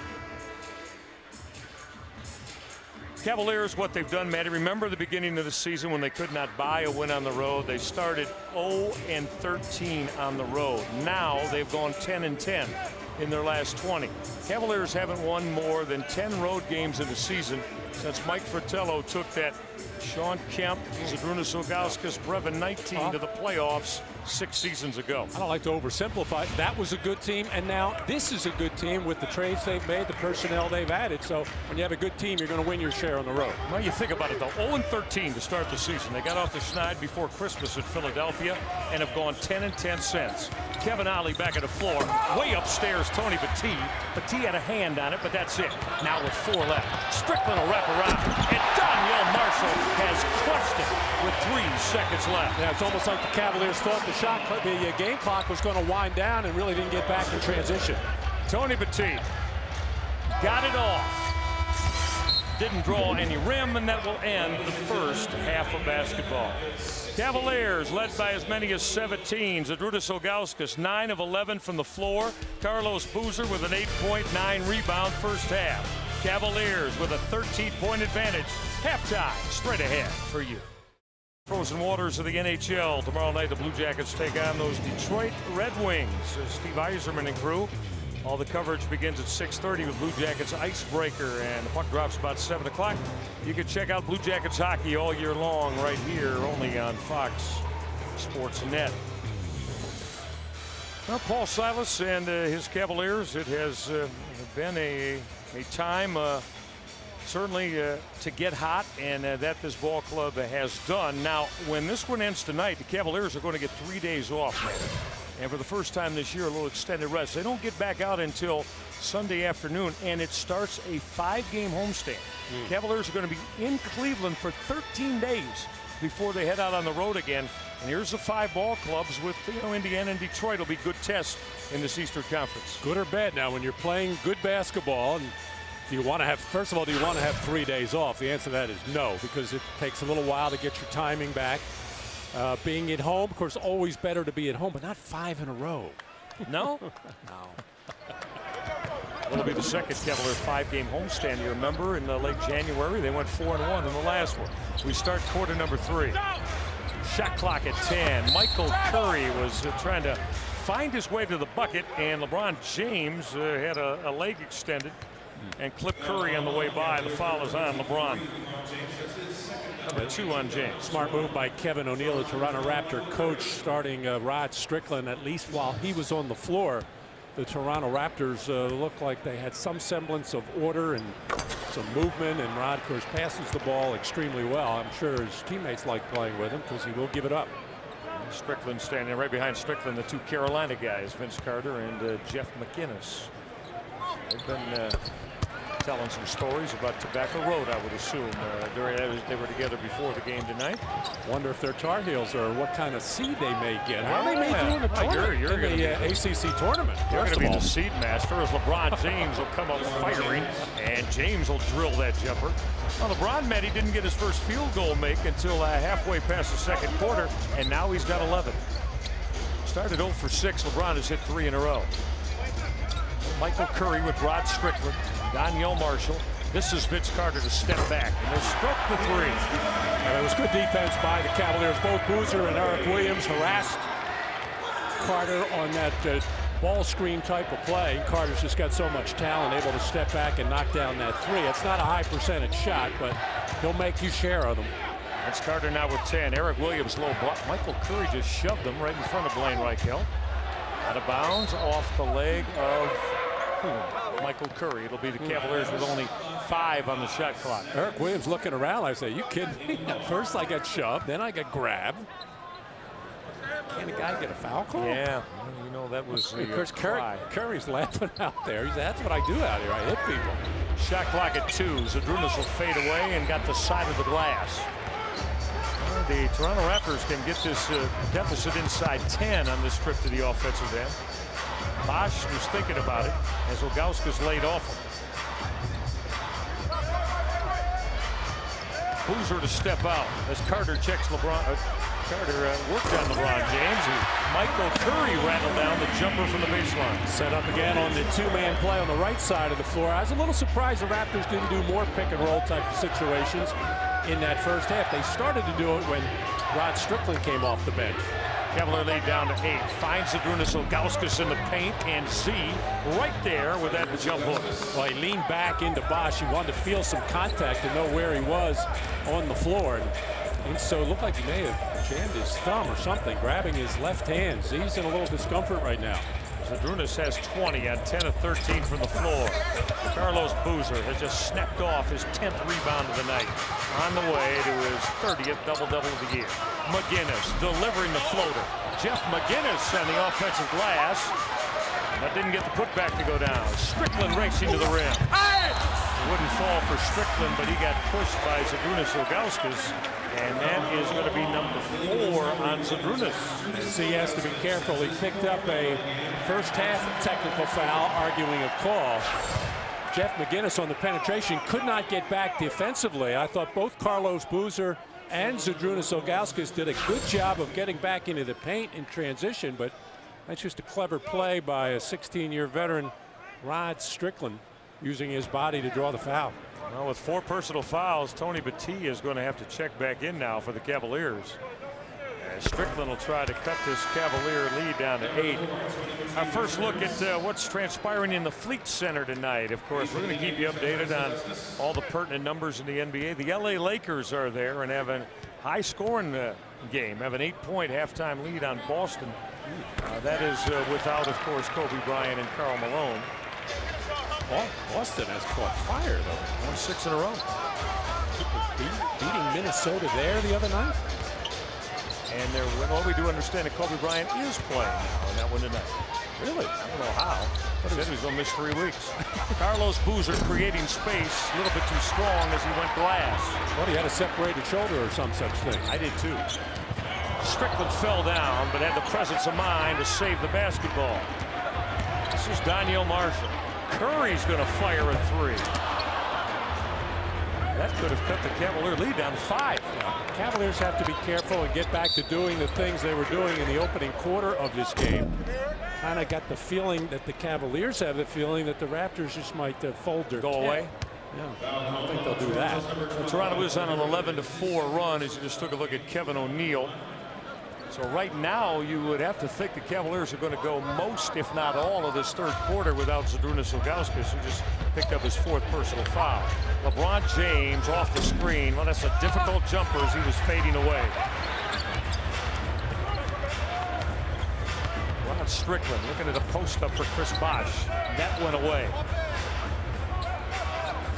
Cavaliers, what they've done, Matty, remember the beginning of the season when they could not buy a win on the road? They started 0-13 on the road. Now they've gone 10-10 in their last 20. Cavaliers haven't won more than 10 road games in the season since Mike Fratello took that Sean Kemp, Zydrunas, Ilgauskas, Brevin Knight team to the playoffs 6 seasons ago. I don't like to oversimplify. That was a good team, and now this is a good team with the trades they've made, the personnel they've added. So when you have a good team, you're going to win your share on the road. Well, you think about it, though. 0-13 to start the season. They got off the schneid before Christmas in Philadelphia and have gone 10-10 since. Kevin Ollie back at the floor. Way upstairs, Tony Battie. Battie had a hand on it, but that's it. Now with 4 left. Strickland will wrap around. And Donyell Marshall has crushed it with 3 seconds left. Yeah, it's almost like the Cavaliers thought the game clock was going to wind down and really didn't get back in transition. Tony Battie got it off. Didn't draw any rim, and that will end the first half of basketball. Cavaliers led by as many as 17. Zydrunas Ilgauskas 9 of 11 from the floor. Carlos Boozer with an 8.9 rebound first half. Cavaliers with a 13-point advantage. Halftime straight ahead for you. Frozen waters of the NHL. Tomorrow night, the Blue Jackets take on those Detroit Red Wings. Steve Yzerman and crew. All the coverage begins at 6:30 with Blue Jackets Icebreaker, and the puck drops about 7 o'clock. You can check out Blue Jackets hockey all year long right here, only on Fox Sports Net. Well, Paul Silas and his Cavaliers, it has been a time certainly to get hot, and that this ball club has done. Now, when this one ends tonight, the Cavaliers are going to get 3 days off, man. And for the first time this year, a little extended rest. They don't get back out until Sunday afternoon, and it starts a 5-game homestand. Cavaliers are going to be in Cleveland for 13 days before they head out on the road again. And here's the 5 ball clubs with Indiana and Detroit will be good tests in this Eastern Conference. Good or bad now when you're playing good basketball, and do you want to have, first of all, do you want to have 3 days off? The answer to that is no, because it takes a little while to get your timing back. Being at home, of course, always better to be at home, but not 5 in a row. No? No. It'll be the second Cavalier 5-game homestand. You remember in late January, they went 4-1 in the last one. We start quarter number 3. Shot clock at 10. Michael Curry was trying to find his way to the bucket, and LeBron James had a leg extended and clip Curry on the way by. The foul is on LeBron. Number 2 on James. Smart move by Kevin O'Neill, the Toronto Raptor coach, starting Rod Strickland, at least while he was on the floor. The Toronto Raptors looked like they had some semblance of order and some movement, and Rod, of course, passes the ball extremely well. I'm sure his teammates like playing with him because he will give it up. Strickland standing right behind Strickland, the 2 Carolina guys, Vince Carter and Jeff McInnis. They've been telling some stories about Tobacco Road, I would assume. They were together before the game tonight. Wonder if they're Tar Heels or what kind of seed they may get. How they may do in the tournament, you're in the ACC tournament. You're going to be the seed master as LeBron James will come up firing, and James will drill that jumper. Well, LeBron met, he didn't get his first field goal make until halfway past the second quarter, and now he's got 11. Started 0 for 6. LeBron has hit 3 in a row. Michael Curry with Rod Strickland. Daniel Marshall. This is Vince Carter to step back, and they struck the 3. It was good defense by the Cavaliers. Both Boozer and Eric Williams harassed Carter on that ball screen type of play. Carter's just got so much talent, able to step back and knock down that 3. It's not a high percentage shot, but he'll make you share of them. That's Carter now with 10. Eric Williams low block. Michael Curry just shoved him right in front of Blaine Reichel. Out of bounds off the leg of Michael Curry. It'll be the Cavaliers with only 5 on the shot clock. Eric Williams looking around. I say, you kidding me? First I got shoved, then I got grabbed. Can a guy get a foul call? Yeah, well, you know, that was of course, Curry's laughing out there. He said, that's what I do out here. I hit people. Shot clock at 2. Zydrunas will fade away and got the side of the glass. The Toronto Raptors can get this deficit inside 10 on this trip to the offensive end. Bosh was thinking about it as Ilgauskas laid off him. Boozer to step out as Carter checks LeBron. Carter worked on LeBron James. Michael Curry rattled down the jumper from the baseline. Set up again on the 2-man play on the right side of the floor. I was a little surprised the Raptors didn't do more pick and roll type of situations in that first half. They started to do it when Rod Strickland came off the bench. Cavalier laid down to 8. Finds Zydrunas, Ilgauskas in the paint, and Z right there with that jump hook. Well, he leaned back into Bosh. He wanted to feel some contact to know where he was on the floor. And so it looked like he may have jammed his thumb or something, grabbing his left hand. Z's in a little discomfort right now. Zydrunas has 20 on 10 of 13 from the floor. Carlos Boozer has just snapped off his 10th rebound of the night. On the way to his 30th double-double of the year. McInnis delivering the floater. Jeff McInnis on the offensive glass. That didn't get the putback to go down. Strickland racing to the rim. Wouldn't fall for Strickland, but he got pushed by Zydrunas Ilgauskas. And that is going to be number 4 on Zydrunas. So he has to be careful. He picked up a first half technical foul, arguing a call. Jeff McInnis on the penetration could not get back defensively. I thought both Carlos Boozer and Zydrunas Ilgauskas did a good job of getting back into the paint in transition, but that's just a clever play by a 16-year veteran, Rod Strickland, using his body to draw the foul. Well, with 4 personal fouls, Tony Battie is going to have to check back in now for the Cavaliers. Strickland will try to cut this Cavalier lead down to 8. Our first look at what's transpiring in the Fleet Center tonight. Of course, we're going to keep you updated on all the pertinent numbers in the NBA. The LA Lakers are there and have a high-scoring game, have an 8-point halftime lead on Boston. That is without, of course, Kobe Bryant and Karl Malone. Boston has caught fire, though. Won 6 in a row. Beating Minnesota there the other night. And well, we do understand that Kobe Bryant is playing now in that one tonight. Really? I don't know how. But he said he's going to miss 3 weeks. Carlos Boozer creating space, a little bit too strong as he went glass. Well, he had a separated shoulder or some such thing. I did too. Strickland fell down, but had the presence of mind to save the basketball. This is Daniel Marshall. Curry's going to fire a 3. That could have cut the Cavalier lead down to 5. Yeah. Cavaliers have to be careful and get back to doing the things they were doing in the opening quarter of this game. Kind of got the feeling that the Cavaliers have the feeling that the Raptors just might fold their go away. Yeah, I don't think they'll do that. Toronto is on an 11-4 run as you just took a look at Kevin O'Neill. So right now, you would have to think the Cavaliers are going to go most, if not all, of this third quarter without Zydrunas Ilgauskas, who just picked up his 4th personal foul. LeBron James off the screen. Well, that's a difficult jumper as he was fading away. Rod Strickland looking at a post up for Chris Bosh. That went away.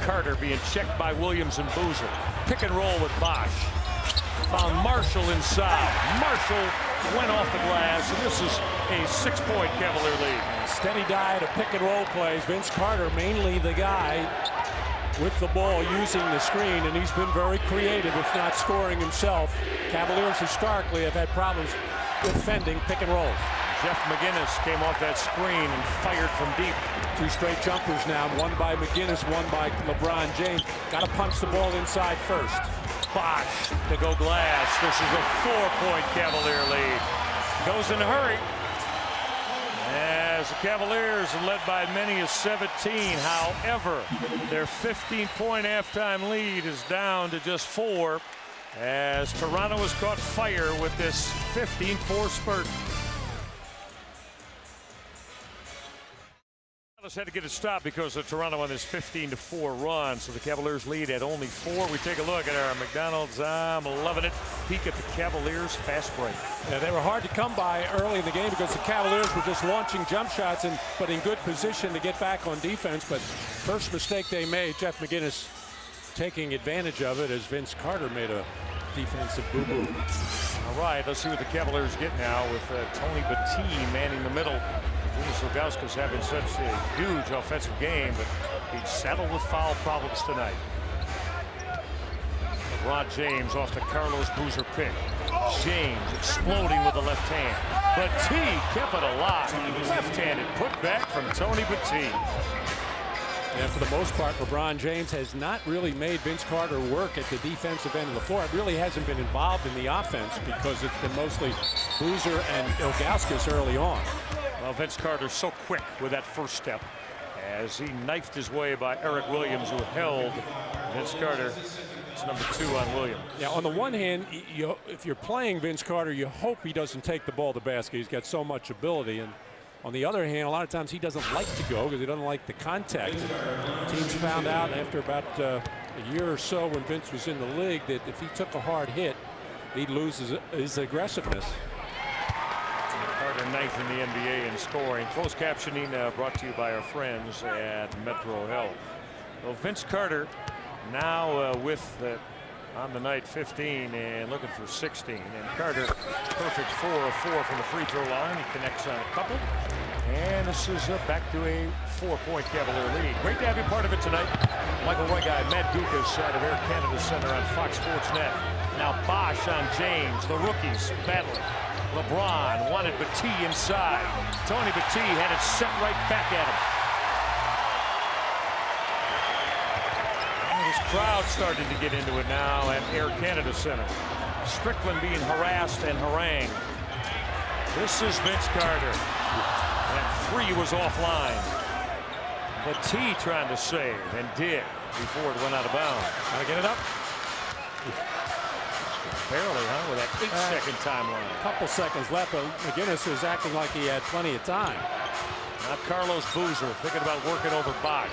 Carter being checked by Williams and Boozer. Pick and roll with Bosh. Found Marshall inside. Marshall went off the glass, and this is a 6-point Cavalier lead. Steady diet of pick and roll plays. Vince Carter mainly the guy with the ball using the screen, and he's been very creative, if not scoring himself. Cavaliers historically have had problems defending pick and rolls. Jeff McInnis came off that screen and fired from deep. 2 straight jumpers now, one by McInnis, one by LeBron James. Got to punch the ball inside first. Bosh to go glass. This is a 4-point Cavalier lead. Goes in a hurry. As the Cavaliers are led by as many as 17. However, their 15-point halftime lead is down to just 4 as Toronto has caught fire with this 15-4 spurt. Had to get it stopped because of Toronto on this 15-4 run. So the Cavaliers lead at only 4. We take a look at our McDonald's. I'm loving it. Peek at the Cavaliers fast break. Yeah, they were hard to come by early in the game because the Cavaliers were just launching jump shots but in good position to get back on defense. But first mistake they made, Jeff McInnis taking advantage of it as Vince Carter made a defensive boo-boo. All right, let's see what the Cavaliers get now with Tony Battie manning the middle. Ilgauskas having such a huge offensive game, but he's settled with foul problems tonight. LeBron James off the Carlos Boozer pick. James exploding with the left hand. Battie kept it alive. Left-handed putback from Tony Battie. And for the most part, LeBron James has not really made Vince Carter work at the defensive end of the floor. It really hasn't been involved in the offense because it's been mostly Boozer and Ilgauskas early on. Well, Vince Carter's so quick with that first step as he knifed his way by Eric Williams, who held Vince Carter. It's number 2 on Williams. Yeah, on the one hand, if you're playing Vince Carter, you hope he doesn't take the ball to basket. He's got so much ability. And on the other hand, a lot of times he doesn't like to go because he doesn't like the contact. Teams found out after about a year or so when Vince was in the league that if he took a hard hit, he'd lose his aggressiveness. Carter 9th in the NBA in scoring. Closed captioning brought to you by our friends at Metro Health. Well, Vince Carter now with on the night 15 and looking for 16. And Carter perfect 4 of 4 from the free throw line. He connects on a couple. And this is back to a 4-point Cavalier lead. Great to have you part of it tonight. Michael Roy guy, Matt Dukas out of Air Canada Center on Fox Sports Net. Now Bosh on James. The rookies battling. LeBron wanted Battie inside. Tony Battie had it set right back at him. And this crowd starting to get into it now at Air Canada Center. Strickland being harassed and harangued. This is Vince Carter. That 3 was offline. Battie trying to save and did before it went out of bounds. Gotta get it up. Barely, huh, with that 8-second timeline. A couple seconds left, but McInnis was acting like he had plenty of time. Now Carlos Boozer thinking about working over Bosh.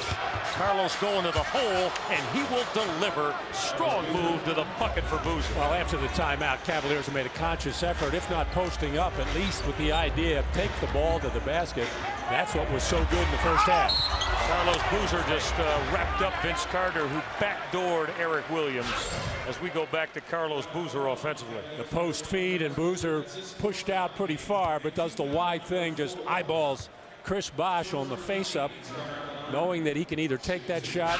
Carlos going to the hole, and he will deliver. Strong move to the bucket for Boozer. Well, after the timeout, Cavaliers have made a conscious effort, if not posting up, at least with the idea of take the ball to the basket. That's what was so good in the first half. Carlos Boozer just wrapped up Vince Carter, who backdoored Eric Williams. As we go back to Carlos Boozer offensively. The post feed, and Boozer pushed out pretty far, but does the wide thing, just eyeballs Chris Bosh on the face-up, knowing that he can either take that shot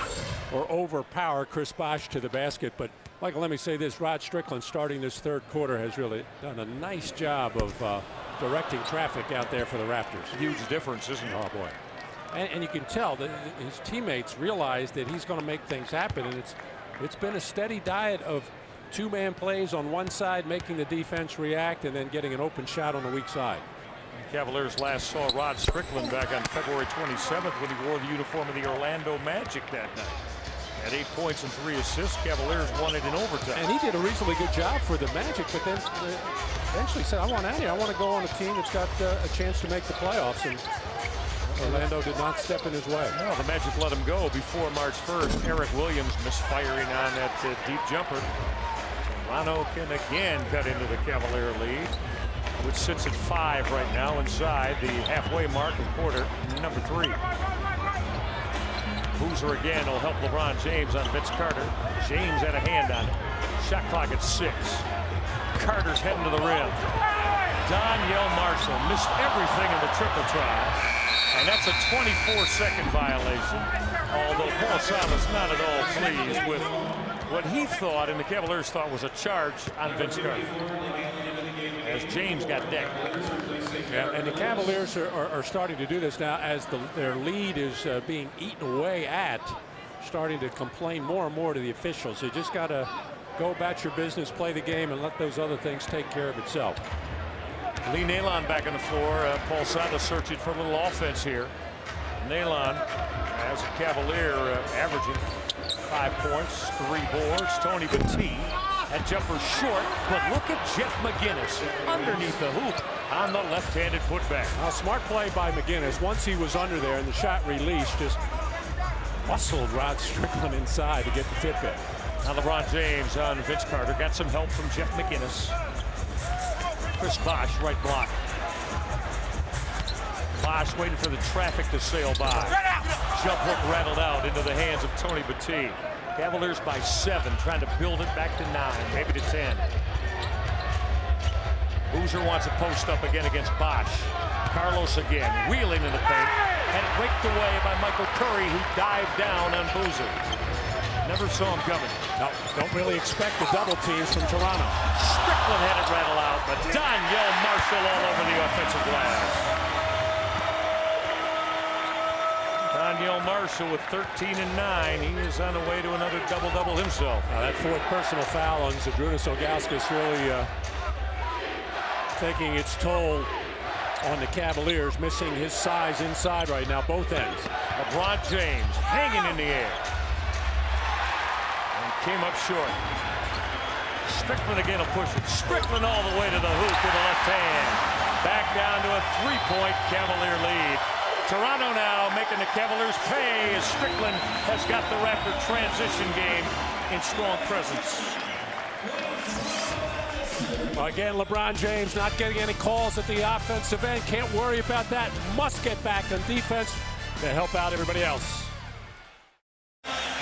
or overpower Chris Bosh to the basket. But, Michael, let me say this. Rod Strickland, starting this third quarter, has really done a nice job of directing traffic out there for the Raptors. Huge difference, isn't it? Oh, boy. And you can tell that his teammates realize that he's going to make things happen. And it's been a steady diet of 2-man plays on one side, making the defense react, and then getting an open shot on the weak side. Cavaliers last saw Rod Strickland back on February 27th when he wore the uniform of the Orlando Magic that night. At 8 points and 3 assists, Cavaliers won it in overtime. And he did a reasonably good job for the Magic, but then eventually said, I want out of here. I want to go on a team that's got a chance to make the playoffs. And Orlando did not step in his way. No, the Magic let him go before March 1st. Eric Williams misfiring on that deep jumper. Toronto can again cut into the Cavalier lead, which sits at 5 right now inside the halfway mark of quarter number 3. Boozer again will help LeBron James on Vince Carter. James had a hand on it. Shot clock at 6. Carter's heading to the rim. Donyell Marshall missed everything in the triple try. And that's a 24-second violation. Although Paul Silas not at all pleased with what he thought and the Cavaliers thought was a charge on Vince Carter, as James got decked. Yeah, and the Cavaliers are starting to do this now as their lead is being eaten away at, starting to complain more and more to the officials. You just got to go about your business, play the game, and let those other things take care of itself. Lee Nailon back on the floor. Paul Silas searching for a little offense here. Nailon, as a Cavalier, averaging 5 points, 3 boards. Tony Battie, that jumper short, but look at Jeff McInnis underneath the hoop on the left-handed putback. Now, smart play by McInnis. Once he was under there and the shot released, just muscled Rod Strickland inside to get the tip in. Now LeBron James on Vince Carter. Got some help from Jeff McInnis. Chris Bosh, right block. Bosh waiting for the traffic to sail by. Jump hook rattled out into the hands of Tony Battie. Cavaliers by 7, trying to build it back to 9, maybe to 10. Boozer wants a post up again against Bosh. Carlos again, wheeling in the paint, and raked away by Michael Curry, who dived down on Boozer. Never saw him coming. No, don't really expect the double teams from Toronto. Strickland had it rattle out, but Donyell Marshall all over the offensive glass. Donyell Marshall with 13 and 9. He is on the way to another double-double himself. That 4th personal foul on Zydrunas Ilgauskas really taking its toll on the Cavaliers, missing his size inside right now, both ends. LeBron James hanging in the air. Came up short. Strickland again will push it. Strickland all the way to the hoop with the left hand. Back down to a 3-point Cavalier lead. Toronto now making the Cavaliers pay as Strickland has got the Raptor transition game in strong presence. Well, again, LeBron James not getting any calls at the offensive end. Can't worry about that. Must get back on defense to help out everybody else.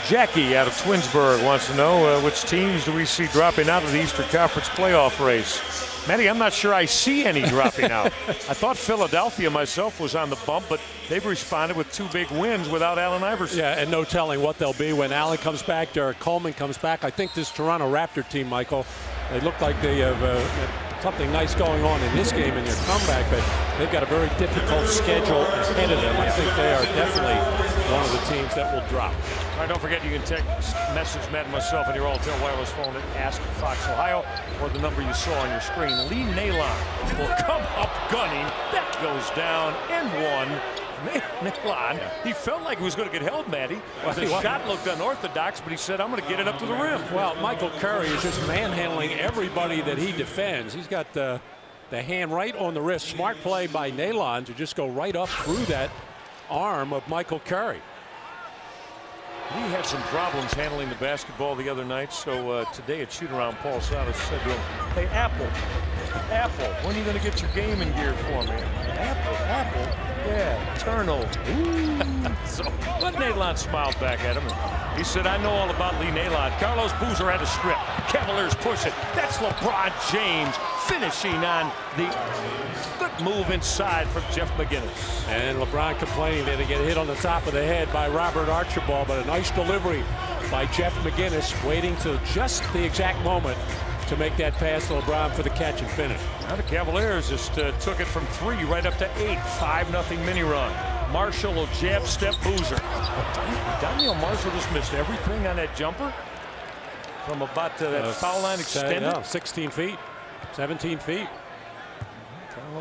Jackie out of Twinsburg wants to know which teams do we see dropping out of the Eastern Conference playoff race. Matty, I'm not sure I see any dropping out. I thought Philadelphia myself was on the bump, but they've responded with 2 big wins without Allen Iverson. Yeah, and no telling what they'll be when Allen comes back, Derek Coleman comes back. I think this Toronto Raptor team, Michael, they look like they have something nice going on in this game in their comeback, but they've got a very difficult schedule ahead of them. I think they are definitely one of the teams that will drop. All right, don't forget you can text message Matt and myself on your Alltel wireless phone at Ask Fox Ohio or the number you saw on your screen. Lee Nailon will come up gunning. That goes down and 1. Nailon, he felt like he was going to get held, Matty. The shot looked unorthodox, but he said, I'm going to get it up to the rim. Well, Michael Curry is just manhandling everybody that he defends. He's got the hand right on the wrist. Smart play by Nailon to just go right up through that arm of Michael Curry. He had some problems handling the basketball the other night, so today at shoot-around, Paul Silas said to him, hey, Apple, when are you going to get your game in gear for me? Apple? Yeah, turnover. So, but Nailon smiled back at him. And he said, I know all about Lee Nailon. Carlos Boozer had a strip. Cavaliers push it. That's LeBron James finishing on the good move inside from Jeff McInnis. And LeBron complaining that he get hit on the top of the head by Robert Archibald, but a nice delivery by Jeff McInnis, waiting till just the exact moment to make that pass to LeBron for the catch and finish. Now the Cavaliers just took it from 3 right up to 8. 5-0 mini run. Marshall will jab step Boozer. Donyell Marshall just missed everything on that jumper from about that foul line extended. 16 feet, 17 feet.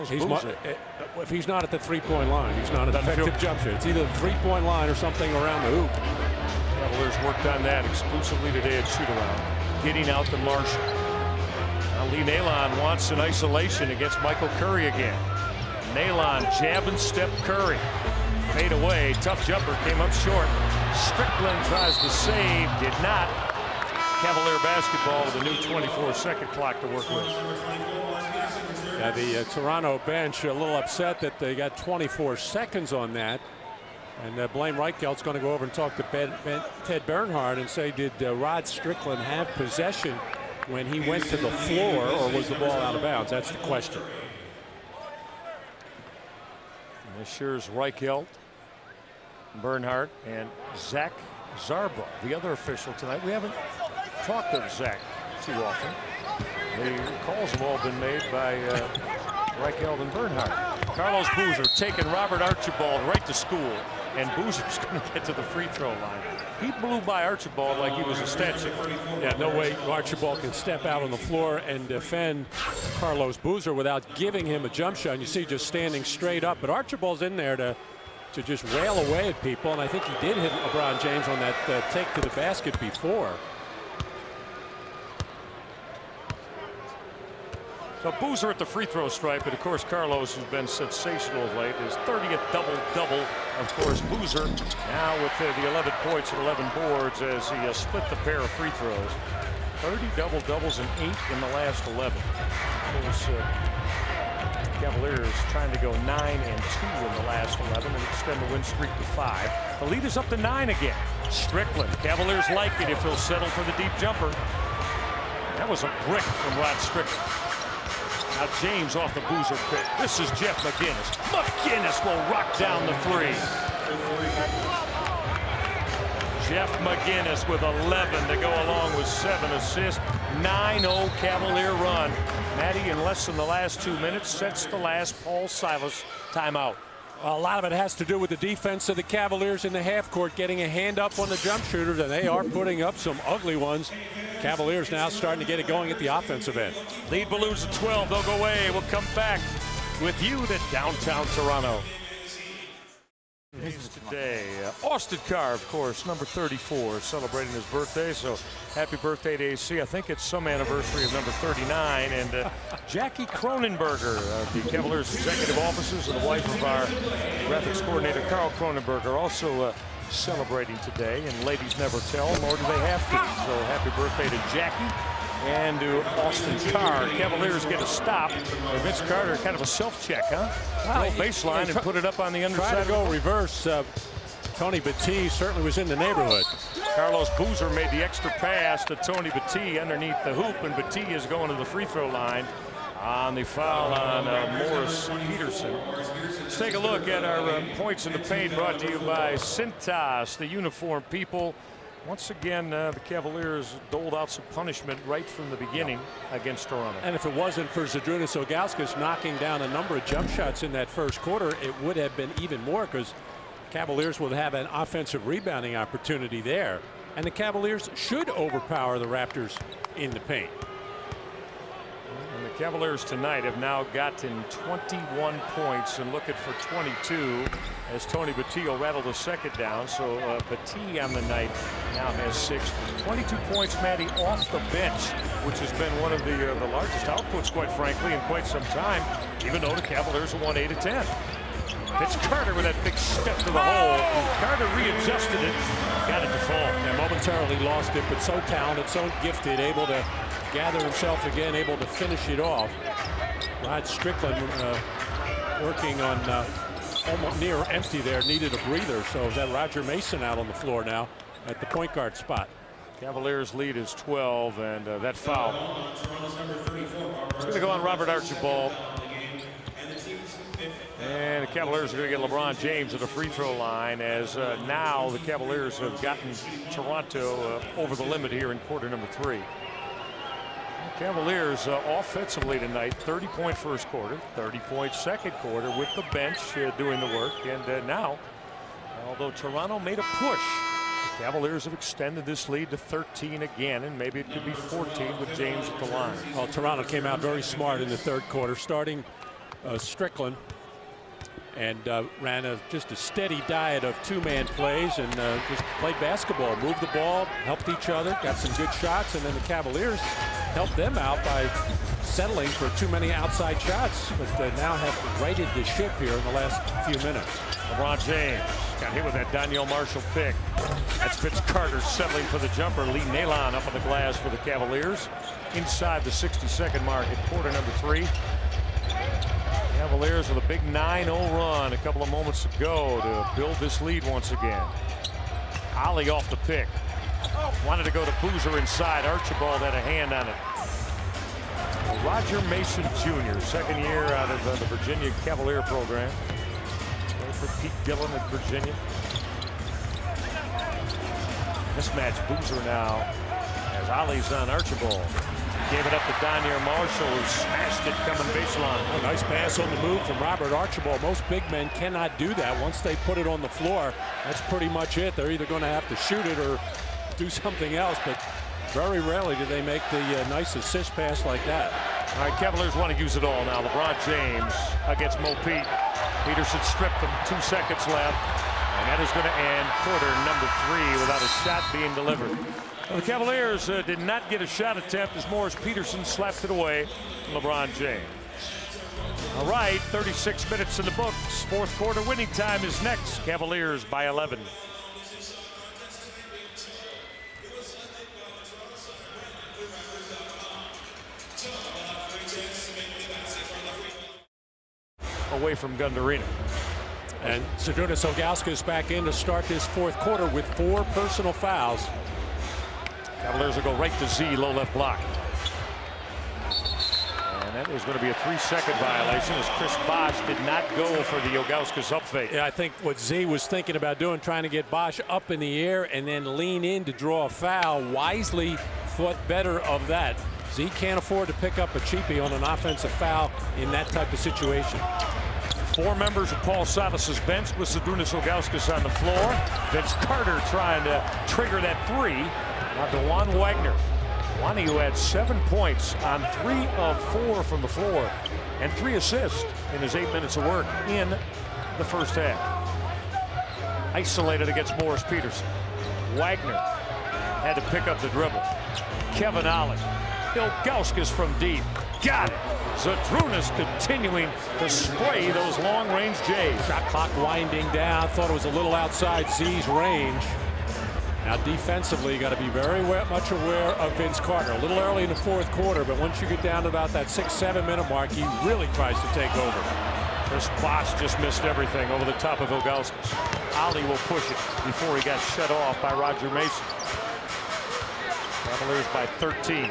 If he's not at the 3-point line, he's not an effective jump shot. It's either the 3-point line or something around the hoop. Cavaliers worked on that exclusively today at shoot-around. Getting out to Marshall. Now Nailon wants an isolation against Michael Curry again. Nailon jab and step Curry. Fade away. Tough jumper came up short. Strickland tries to save. Did not. Cavalier basketball with a new 24-second clock to work with. Yeah, the Toronto bench a little upset that they got 24 seconds on that. And Blaine Reichelt's going to go over and talk to Ted Bernhardt and say, did Rod Strickland have possession when he went to the floor, or was the ball out of bounds? That's the question. And this sure is Reichelt, Bernhardt, and Zach Zarba, the other official tonight. We haven't talked of Zach too often. The calls have all been made by Reichelt and Bernhardt. Carlos Boozer taking Robert Archibald right to school, and Boozer's going to get to the free throw line. He blew by Archibald like he was a statue. Yeah, no way Archibald can step out on the floor and defend Carlos Boozer without giving him a jump shot. And you see just standing straight up, but Archibald's in there to just rail away at people, and I think he did hit LeBron James on that take to the basket before. So Boozer at the free throw stripe, but of course Carlos, who's been sensational of late, his 30th double-double. Of course Boozer now with the 11 points and 11 boards as he split the pair of free throws. 30 double-doubles and 8 in the last 11. Of course, Cavaliers trying to go 9-2 in the last 11 and extend the win streak to 5. The lead is up to 9 again. Strickland, Cavaliers like it if he'll settle for the deep jumper. That was a brick from Rod Strickland. Now James off the Boozer pick. This is Jeff McInnis. McInnis will rock down the three. Jeff McInnis with 11 to go along with 7 assists. 9-0 Cavalier run. Matty, in less than the last 2 minutes, sets the last Paul Silas timeout. A lot of it has to do with the defense of the Cavaliers in the half court, getting a hand up on the jump shooters, and they are putting up some ugly ones. Cavaliers now starting to get it going at the offensive end. Lead balloons at 12. They'll go away. We'll come back with you to downtown Toronto. Today, Austin Carr, of course, number 34, celebrating his birthday. So happy birthday to AC. I think it's some anniversary of number 39. And Jackie Cronenberger of the Cavaliers executive offices and the wife of our graphics coordinator, Carl Cronenberger, also celebrating today. And ladies never tell, nor do they have to. So happy birthday to Jackie and to Austin Carr. Cavaliers get a stop. Vince Carter, kind of a self-check, huh? Well, baseline and put it up on the underside. Try to go reverse. Tony Battie certainly was in the neighborhood. Carlos Boozer made the extra pass to Tony Battie underneath the hoop, and Battie is going to the free throw line on the foul on Morris Peterson. Let's take a look at our points in the paint, brought to you by Cintas, the uniform people. Once again, the Cavaliers doled out some punishment right from the beginning against Toronto. And if it wasn't for Zydrunas Ilgauskas knocking down a number of jump shots in that first quarter, it would have been even more, because Cavaliers would have an offensive rebounding opportunity there. And the Cavaliers should overpower the Raptors in the paint. And the Cavaliers tonight have now gotten 21 points and looking for 22 as Tony Battie will rattle the second down. So Battie on the night now has 6. 22 points, Matty, off the bench, which has been one of the largest outputs, quite frankly, in quite some time, even though the Cavaliers have won 8 of 10. It's Carter with that big step to the hole. Carter readjusted it, got it to fall. And momentarily lost it, but so talented, so gifted, able to gather himself again, able to finish it off. Rod Strickland working on almost near empty there, needed a breather. So is that Roger Mason out on the floor now at the point guard spot. Cavaliers lead is 12, and that foul. It's going to go on Robert Archibald. And the Cavaliers are going to get LeBron James at the free throw line, as now the Cavaliers have gotten Toronto over the limit here in quarter number 3. Cavaliers offensively tonight, 30-point first quarter, 30-point second quarter with the bench doing the work. And now, although Toronto made a push, the Cavaliers have extended this lead to 13 again, and maybe it could be 14 with James at the line. Well, Toronto came out very smart in the third quarter, starting Strickland, and ran just a steady diet of two-man plays and just played basketball, moved the ball, helped each other, got some good shots, and then the Cavaliers helped them out by settling for too many outside shots, but now have righted the ship here in the last few minutes. LeBron James got hit with that Daniel Marshall pick. That's Vince Carter settling for the jumper. Nailon up on the glass for the Cavaliers. Inside the 60-second mark at quarter number 3. Cavaliers with a big 9-0 run a couple of moments ago to build this lead once again. Ollie off the pick. Wanted to go to Boozer inside. Archibald had a hand on it. Roger Mason Jr., second year out of the Virginia Cavalier program. Played for Pete Dillon at Virginia. Mismatch Boozer now as Ollie's on Archibald. Gave it up to Daniel Marshall, who smashed it coming baseline. A nice pass on the move from Robert Archibald. Most big men cannot do that. Once they put it on the floor, that's pretty much it. They're either going to have to shoot it or do something else, but very rarely do they make the nice assist pass like that. All right, Cavaliers want to use it all now. LeBron James against Mo Pete. Peterson stripped them, 2 seconds left. And that is going to end quarter number 3 without a shot being delivered. Well, the Cavaliers did not get a shot attempt as Morris Peterson slapped it away from LeBron James. All right, 36 minutes in the books. Fourth quarter winning time is next. Cavaliers by 11. Away from Gundarina. And Zydrunas Ilgauskas back in to start this fourth quarter with 4 personal fouls. Cavaliers will go right to Z, low left block. And that is going to be a 3-second violation as Chris Bosh did not go for the Ilgauskas up fake. Yeah, I think what Z was thinking about doing, trying to get Bosh up in the air and then lean in to draw a foul, wisely thought better of that. Z can't afford to pick up a cheapie on an offensive foul in that type of situation. 4 members of Paul Silas's bench with Zydrunas Ilgauskas on the floor. Vince Carter trying to trigger that 3. Now to Wagner. Wani, who had 7 points on 3 of 4 from the floor and 3 assists in his 8 minutes of work in the first half. Isolated against Morris Peterson. Wagner had to pick up the dribble. Kevin Ollie. Ilgauskas from deep. Got it. Zydrunas continuing to spray those long-range J's. Shot clock winding down. Thought it was a little outside Z's range. Now defensively, you got to be very much aware of Vince Carter. A little early in the fourth quarter, but once you get down to about that 6-7 minute mark, he really tries to take over. This Bosh just missed everything over the top of Ilgauskas. Ollie will push it before he got shut off by Roger Mason. Cavaliers by 13.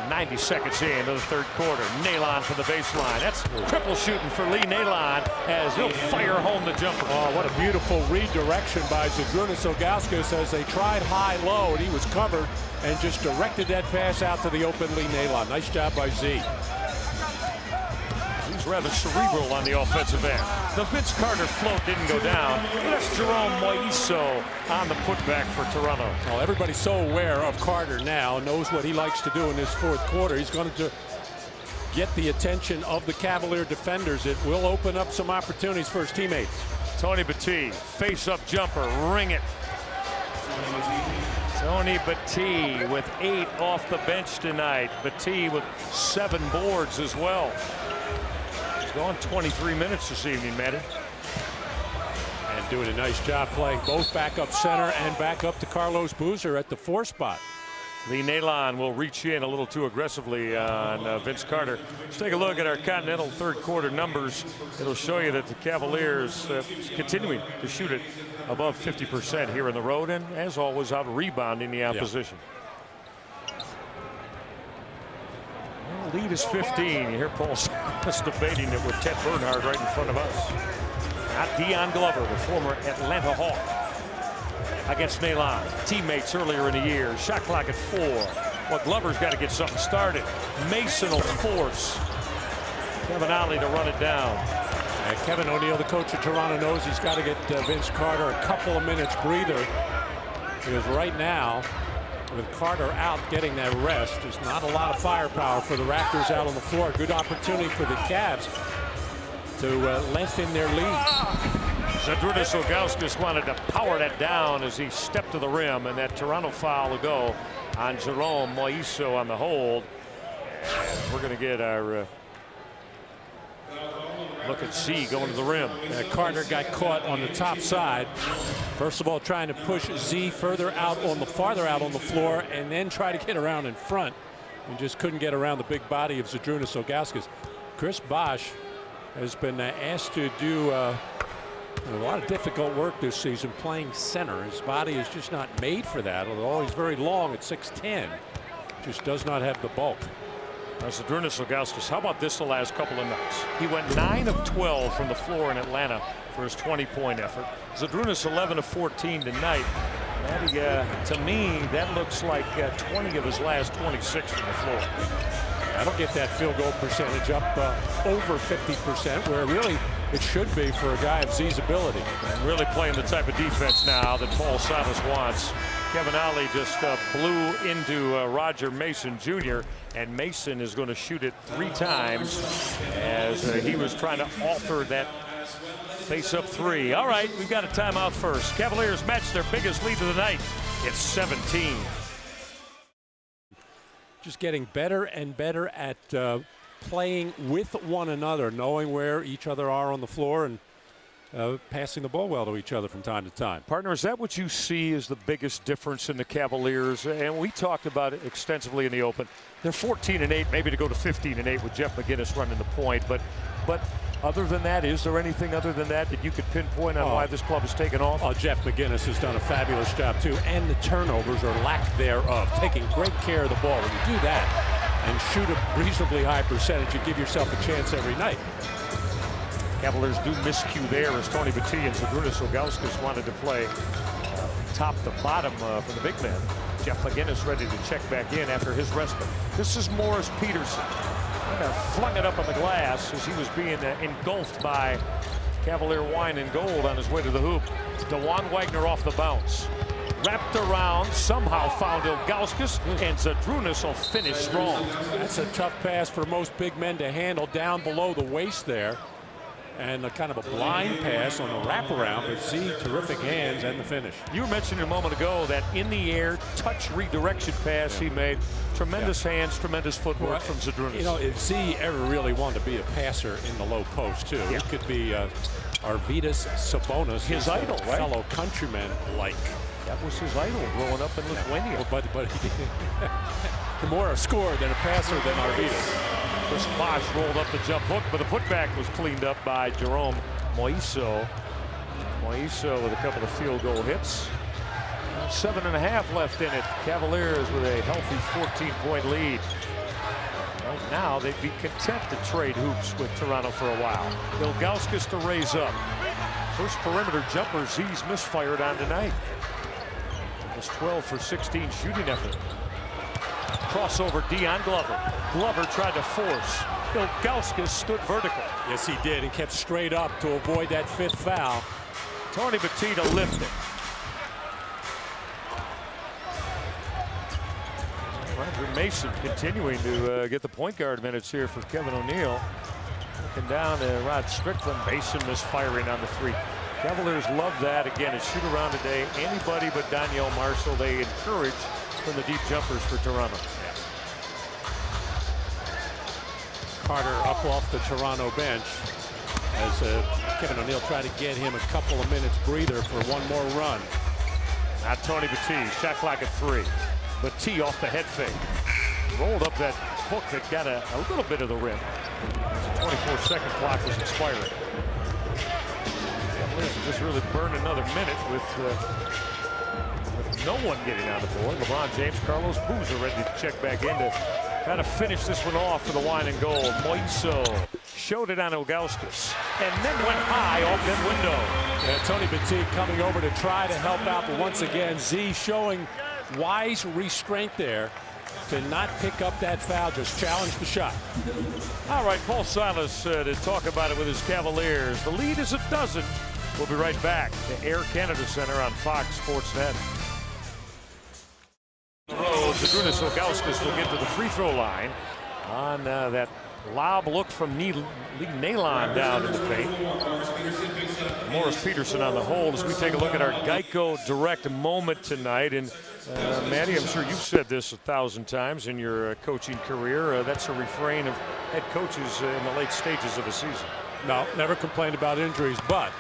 90 seconds into the third quarter. Nailon for the baseline. That's triple shooting for Nailon as he'll fire home the jumper. Oh, what a beautiful redirection by Zydrunas Ilgauskas as they tried high-low, and he was covered and just directed that pass out to the open Nailon. Nice job by Z. He's rather cerebral on the offensive end. The Vince Carter float didn't go down. That's Jerome Moiso on the putback for Toronto. Well, everybody's so aware of Carter now, knows what he likes to do in this fourth quarter. He's going to get the attention of the Cavalier defenders. It will open up some opportunities for his teammates. Tony Battie, face-up jumper, ring it. Tony Battie with 8 off the bench tonight. Battie with 7 boards as well. He's gone 23 minutes this evening, Matty. And doing a nice job playing both backup center and back up to Carlos Boozer at the 4 spot. Nailon will reach in a little too aggressively on Vince Carter. Let's take a look at our Continental third quarter numbers. It'll show you that the Cavaliers continuing to shoot it above 50% here on the road, and as always out rebounding the opposition. Well, the lead is 15. You hear Paul Silas debating it with Ted Bernhard right in front of us. Not Dion Glover, the former Atlanta Hawk, against Nailon. Teammates earlier in the year. Shot clock at 4. Well, Glover's got to get something started. Mason will force Kevin Ollie to run it down. And Kevin O'Neal, the coach of Toronto, knows he's got to get Vince Carter a couple of minutes breather, because right now, with Carter out getting that rest, there's not a lot of firepower for the Raptors out on the floor. Good opportunity for the Cavs to lengthen their lead. Zydrunas Ilgauskas wanted to power that down as he stepped to the rim, and that Toronto foul will go on Jerome. Moiso on the hold. And we're going to get our look at Z going to the rim. Carter got caught on the top side. First of all, trying to push Z farther out on the floor, and then try to get around in front, and just couldn't get around the big body of Zydrunas Ilgauskas. Chris Bosh has been asked to do a lot of difficult work this season playing center. His body is just not made for that, although he's very long at 6'10". Just does not have the bulk. Zydrunas Ilgauskas, how about this the last couple of nights? He went 9 of 12 from the floor in Atlanta for his 20-point effort. Zydrunas 11 of 14 tonight. Battie, to me, that looks like 20 of his last 26 from the floor. That'll get that field goal percentage up over 50%, where really it should be for a guy of Z's ability. And really playing the type of defense now that Paul Silas wants. Kevin Ollie just blew into Roger Mason Jr., and Mason is going to shoot it 3 times as he was trying to alter that face-up 3. All right, we've got a timeout first. Cavaliers match their biggest lead of the night. It's 17. Just getting better and better at playing with one another, knowing where each other are on the floor, and passing the ball well to each other from time to time. Partner, is that what you see as the biggest difference in the Cavaliers? And we talked about it extensively in the open. They're 14-8, maybe to go to 15-8 with Jeff McInnis running the point. But other than that, is there anything other than that you could pinpoint on why this club has taken off? Jeff McInnis has done a fabulous job too, and the turnovers or lack thereof, taking great care of the ball. When you do that and shoot a reasonably high percentage, you give yourself a chance every night. Cavaliers do miscue there as Tony Battie and Zydrunas Ilgauskas wanted to play top to bottom for the big man. Jeff McInnis ready to check back in after his respite. This is Morris Peterson. Flung it up on the glass as he was being engulfed by Cavalier wine and gold on his way to the hoop. Wagner off the bounce. Wrapped around, somehow found Ilgauskas, and Zydrunas will finish strong. That's a tough pass for most big men to handle down below the waist there. And a kind of a blind pass on the wraparound, but Z, terrific hands and the finish. You were mentioning a moment ago that in the air touch redirection pass he made. Tremendous hands, tremendous footwork from Zydrunas. You know, if Z ever really wanted to be a passer in the low post too, it could be Arvydas Sabonis, his idol, right? Fellow countryman like. That was his idol growing up in Lithuania. But he more a scorer than a passer than Arvydas. Chris Bosh rolled up the jump hook, but the putback was cleaned up by Jerome Moiso. Moiso with a couple of field goal hits. 7.5 left in it. Cavaliers with a healthy 14-point lead. Right now, they'd be content to trade hoops with Toronto for a while. Ilgauskas to raise up. First perimeter jumper Z's misfired on tonight. It was 12 for 16 shooting effort. Crossover Dion Glover. Glover tried to force. Ilgauskas stood vertical. Yes, he did, and kept straight up to avoid that 5th foul. Tony Battie to lift it. Roger Mason continuing to get the point guard minutes here for Kevin O'Neal. Looking down to Rod Strickland. Mason misfiring on the 3. Cavaliers love that. Again, a shoot around today. Anybody but Daniel Marshall they encourage from the deep jumpers for Toronto. Carter up off the Toronto bench as Kevin O'Neal tried to get him a couple of minutes breather for one more run. Now Tony Battie, shot clock at 3. Battie off the head fake. Rolled up that hook that got a little bit of the rim. The 24-second clock was expiring. Cavaliers just really burned another minute with no one getting on the board. LeBron James, Carlos Boozer ready to check back in to kind of finish this one off for the wine and gold. Moiso showed it on Ilgauskas and then went high off that window. Yeah, Tony Battie coming over to try to help out, but once again, Z showing wise restraint there to not pick up that foul, just challenge the shot. All right, Paul Silas to talk about it with his Cavaliers. The lead is a dozen. We'll be right back to Air Canada Center on Fox Sports Net. Zydrunas Ilgauskas will get to the free throw line on that lob look from Nailon down in the paint. Morris Peterson on the hold as we take a look at our Geico Direct moment tonight. And Matty, I'm sure you've said this 1,000 times in your coaching career. That's a refrain of head coaches in the late stages of a season. No, never complained about injuries, but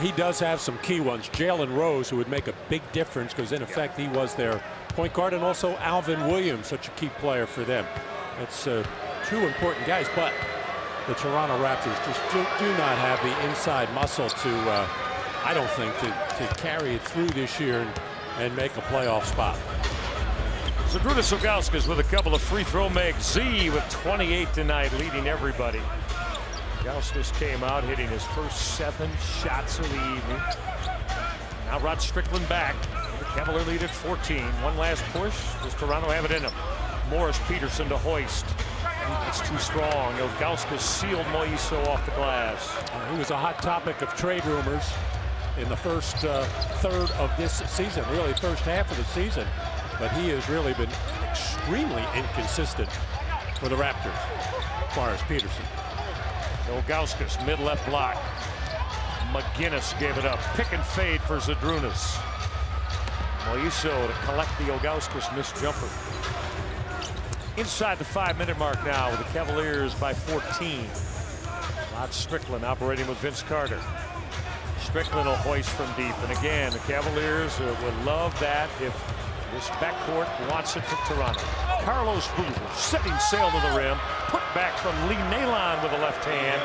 he does have some key ones. Jalen Rose, who would make a big difference because in effect he was their point guard, and also Alvin Williams, such a key player for them. That's two important guys, but the Toronto Raptors just do not have the inside muscle to, I don't think, to carry it through this year and make a playoff spot. Zydrunas Ilgauskas with a couple of free throw makes. Z with 28 tonight, leading everybody. Ilgauskas came out hitting his first 7 shots of the evening. Now Rod Strickland back. The Cavalier lead at 14. One last push. Does Toronto have it in him? Morris Peterson to hoist. It's too strong. Ilgauskas sealed Moiso off the glass. He was a hot topic of trade rumors in the first third of this season, really first half of the season. But he has really been extremely inconsistent for the Raptors, as far as Peterson. Ilgauskas, mid-left block. McInnis gave it up. Pick and fade for Zydrunas. Moiso to collect the Ilgauskas missed jumper. Inside the 5-minute mark now with the Cavaliers by 14. Rod Strickland operating with Vince Carter. Strickland will hoist from deep. And again, the Cavaliers would love that if this backcourt wants it for Toronto. Carlos Boozer setting sail to the rim. Put back from Lee Nailon with the left hand.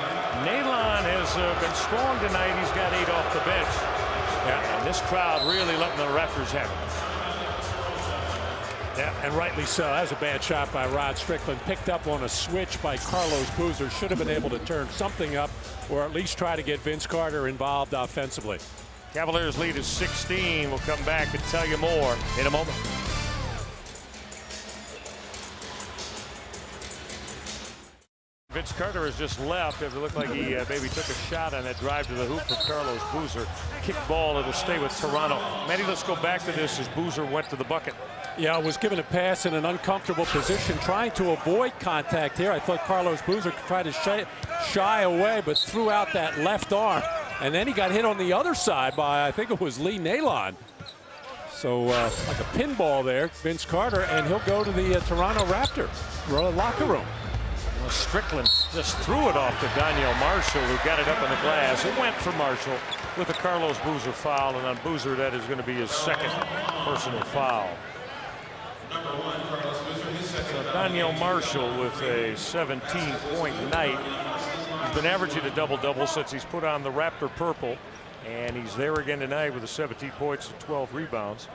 Nailon has been strong tonight. He's got 8 off the bench. Yeah, and this crowd really letting the Raptors have it. Yeah, and rightly so. That was a bad shot by Rod Strickland. Picked up on a switch by Carlos Boozer. Should have been able to turn something up or at least try to get Vince Carter involved offensively. Cavaliers lead is 16. We'll come back and tell you more in a moment. Vince Carter has just left. It looked like he maybe took a shot on that drive to the hoop for Carlos Boozer. Kick ball, it'll stay with Toronto. Matty, let's go back to this as Boozer went to the bucket. Yeah, was given a pass in an uncomfortable position, trying to avoid contact here. I thought Carlos Boozer tried to shy away, but threw out that left arm. And then he got hit on the other side by, I think it was Lee Nailon. So like a pinball there, Vince Carter, and he'll go to the Toronto Raptors locker room. Well, Strickland just threw it off to Daniel Marshall, who got it up on the glass. It went for Marshall with a Carlos Boozer foul, and on Boozer that is going to be his second personal foul. So Daniel Marshall with a 17-point night. He's been averaging a double-double since he's put on the Raptor purple, and he's there again tonight with the 17 points and 12 rebounds.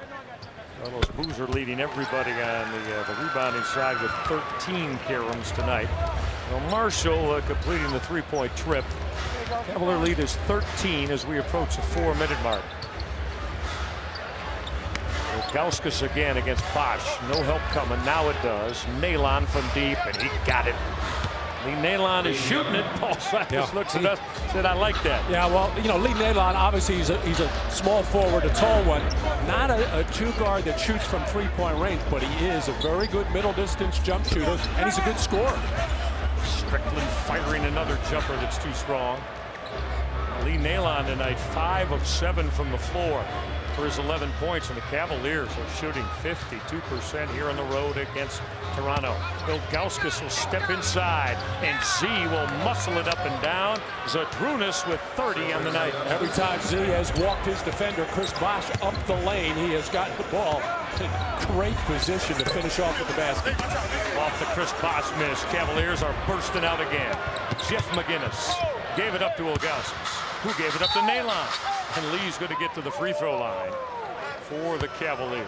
Carlos Boozer leading everybody on the rebounding side with 13 caroms tonight. Well, Marshall completing the 3-point trip. Cavalier lead is 13 as we approach the 4-minute mark. Ilgauskas again against Bosh. No help coming. Now it does. Nailon from deep, and he got it. Lee Nailon is shooting it. Paul Silas looks at us, said, I like that. Yeah, well, you know, Lee Nailon, obviously he's a small forward, a tall one. Not a two-guard that shoots from three-point range, but he is a very good middle-distance jump shooter, and he's a good scorer. Strickland firing another jumper that's too strong. Lee Nailon tonight, 5 of 7 from the floor for his 11 points, and the Cavaliers are shooting 52% here on the road against Toronto. Ilgauskas will step inside, and Z will muscle it up and down. Zydrunas with 30 on the night. Every time Z has walked his defender, Chris Bosh, up the lane, he has gotten the ball in great position to finish off with the basket. Off the Chris Bosh miss. Cavaliers are bursting out again. Jeff McInnis gave it up to Ilgauskas, who gave it up to Nailon. And Lee's going to get to the free throw line for the Cavaliers.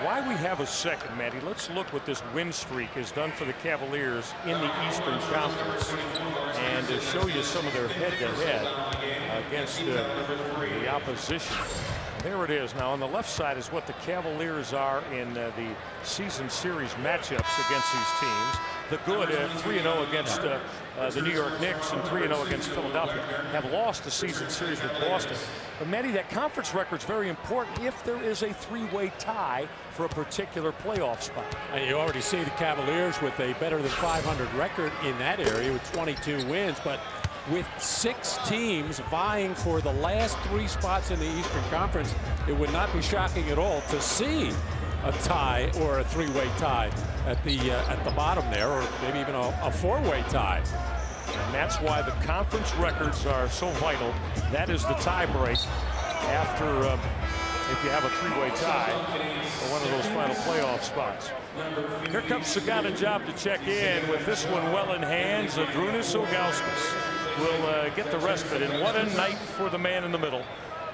Why we have a second, Matty, let's look what this win streak has done for the Cavaliers in the Eastern Conference, and to show you some of their head-to-head against the opposition. There it is. Now on the left side is what the Cavaliers are in the season series matchups against these teams. The good 3-0 against the New York Knicks and 3-0 against Philadelphia. Have lost the season series with Boston. But Matty, that conference record's very important if there is a three-way tie for a particular playoff spot. And you already see the Cavaliers with a better than 500 record in that area with 22 wins. But with 6 teams vying for the last 3 spots in the Eastern Conference, it would not be shocking at all to see a tie or a 3-way tie at the bottom there, or maybe even a 4-way tie. And that's why the conference records are so vital. That is the tie break after if you have a 3-way tie or one of those final playoff spots. Here comes Sagana Job to check in with this one well in hand. Zydrunas Ilgauskas will get the respite, and what a night for the man in the middle.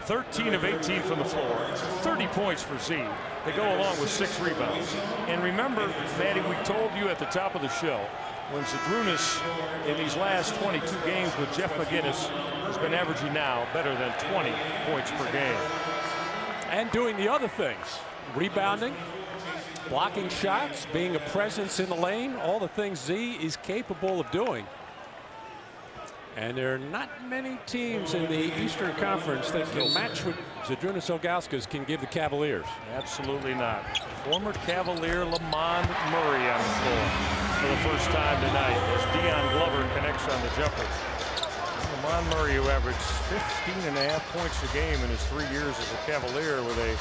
13 of 18 from the floor, 30 points for Z. They go along with 6 rebounds. And remember, Battie, we told you at the top of the show, when Zydrunas in these last 22 games with Jeff McInnis has been averaging now better than 20 points per game. And doing the other things, rebounding, blocking shots, being a presence in the lane, all the things Z is capable of doing. And there are not many teams in the Eastern Conference that can match what Zydrunas Ilgauskas can give the Cavaliers. Absolutely not. Former Cavalier Lamond Murray on the floor for the first time tonight as Dion Glover connects on the jumper. Lamond Murray, who averaged 15.5 points a game in his 3 years as a Cavalier with a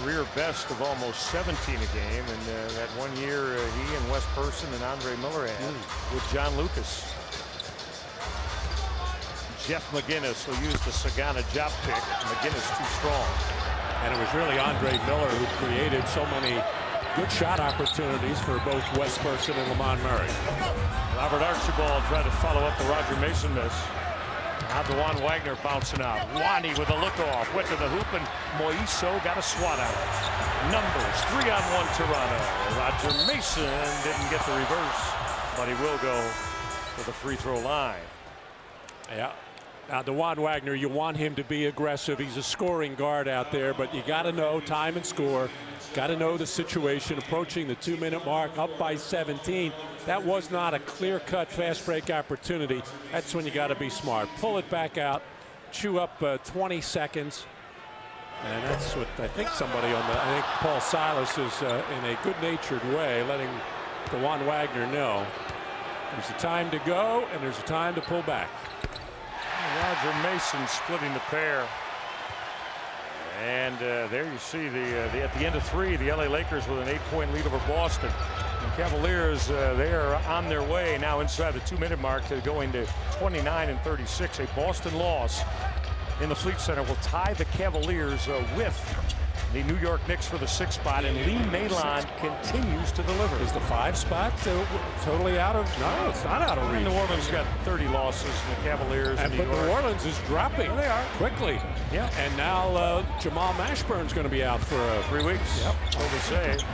career best of almost 17 a game. And that 1 year he and Wes Person and Andre Miller had with John Lucas. Jeff McInnis will use the Sagana Job pick. McInnis too strong. And it was really Andre Miller who created so many good shot opportunities for both Wes Person and Lamond Murray. Robert Archibald tried to follow up the Roger Mason miss. Now DeJuan Wagner bouncing out. Wani with a look-off. Went to the hoop, and Moiso got a swat out. Numbers, 3-on-1 Toronto. Roger Mason didn't get the reverse, but he will go to the free throw line. Yeah. Now, DeJuan Wagner, you want him to be aggressive. He's a scoring guard out there, but you got to know time and score. Got to know the situation. Approaching the 2-minute mark, up by 17. That was not a clear-cut fast break opportunity. That's when you got to be smart. Pull it back out, chew up 20 seconds. And that's what I think somebody on the, I think Paul Silas is in a good-natured way letting DeJuan Wagner know there's a time to go and there's a time to pull back. Roger Mason splitting the pair. And there you see at the end of 3, the LA Lakers with an 8-point lead over Boston. And Cavaliers, they are on their way now inside the 2-minute mark to going to 29-36. A Boston loss in the Fleet Center will tie the Cavaliers with the New York Knicks for the 6th spot, and Nailon continues to deliver. Is the 5 spot totally out of? No, it's not out of reach. New Orleans got 30 losses, and the Cavaliers. But New Orleans is dropping. There they are Quickly. Yeah. And now Jamal Mashburn's going to be out for 3 weeks. Yep. So they say.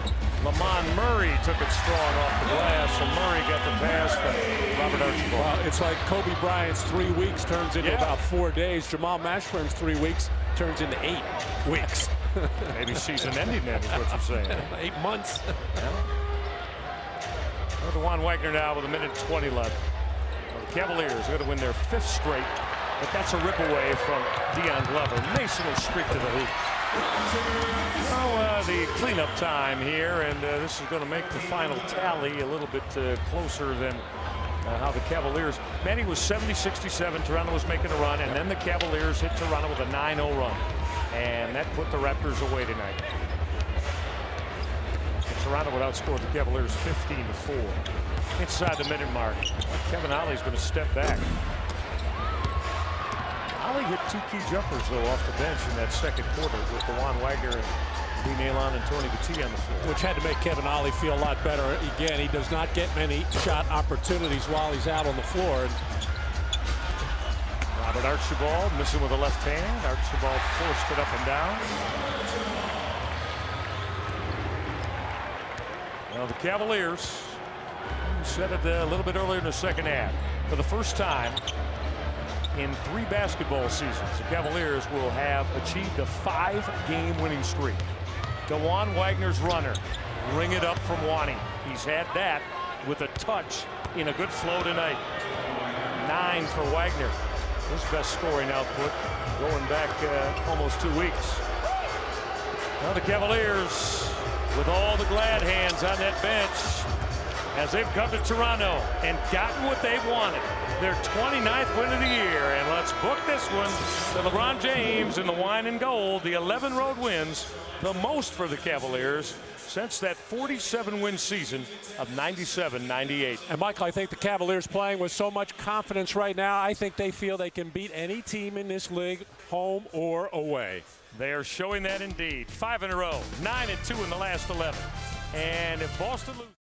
Lamond Murray took it strong off the glass, and Murray got the pass from Robert Archibald. Well, it's like Kobe Bryant's 3 weeks turns into about 4 days. Jamal Mashburn's 3 weeks turns into 8 weeks. Maybe season-ending then is what you're saying. 8 months. DeJuan Wagner now with 1:20 left. The Cavaliers are going to win their 5th straight, but that's a rip away from Dion Glover. Mason will streak to the hoop. Well, the cleanup time here, and this is going to make the final tally a little bit closer than how the Cavaliers. Manny was 70-67. Toronto was making a run, and then the Cavaliers hit Toronto with a 9-0 run. And that put the Raptors away tonight. And Toronto would outscore the Cavaliers 15-4. Inside the minute mark. Kevin Ollie's going to step back. Ollie hit 2 key jumpers, though, off the bench in that second quarter with DeJuan Wagner and Nailon and Tony Battie on the floor. Which had to make Kevin Ollie feel a lot better. Again, he does not get many shot opportunities while he's out on the floor. And Robert Archibald missing with the left hand. Archibald forced it up and down. Well, the Cavaliers said it a little bit earlier in the second half. For the first time in 3 basketball seasons, the Cavaliers will have achieved a 5-game winning streak. DeJuan Wagner's runner. Ring it up from Wani. He's had that with a touch in a good flow tonight. 9 for Wagner. His best scoring output going back almost 2 weeks. Now the Cavaliers with all the glad hands on that bench. as they've come to Toronto and gotten what they've wanted. Their 29th win of the year. And let's book this one to LeBron James in the wine and gold. The 11 road wins, the most for the Cavaliers since that 47-win season of 97-98. And Michael, I think the Cavaliers playing with so much confidence right now. I think they feel they can beat any team in this league, home or away. They are showing that indeed. 5 in a row, 9-2 in the last 11. And if Boston loses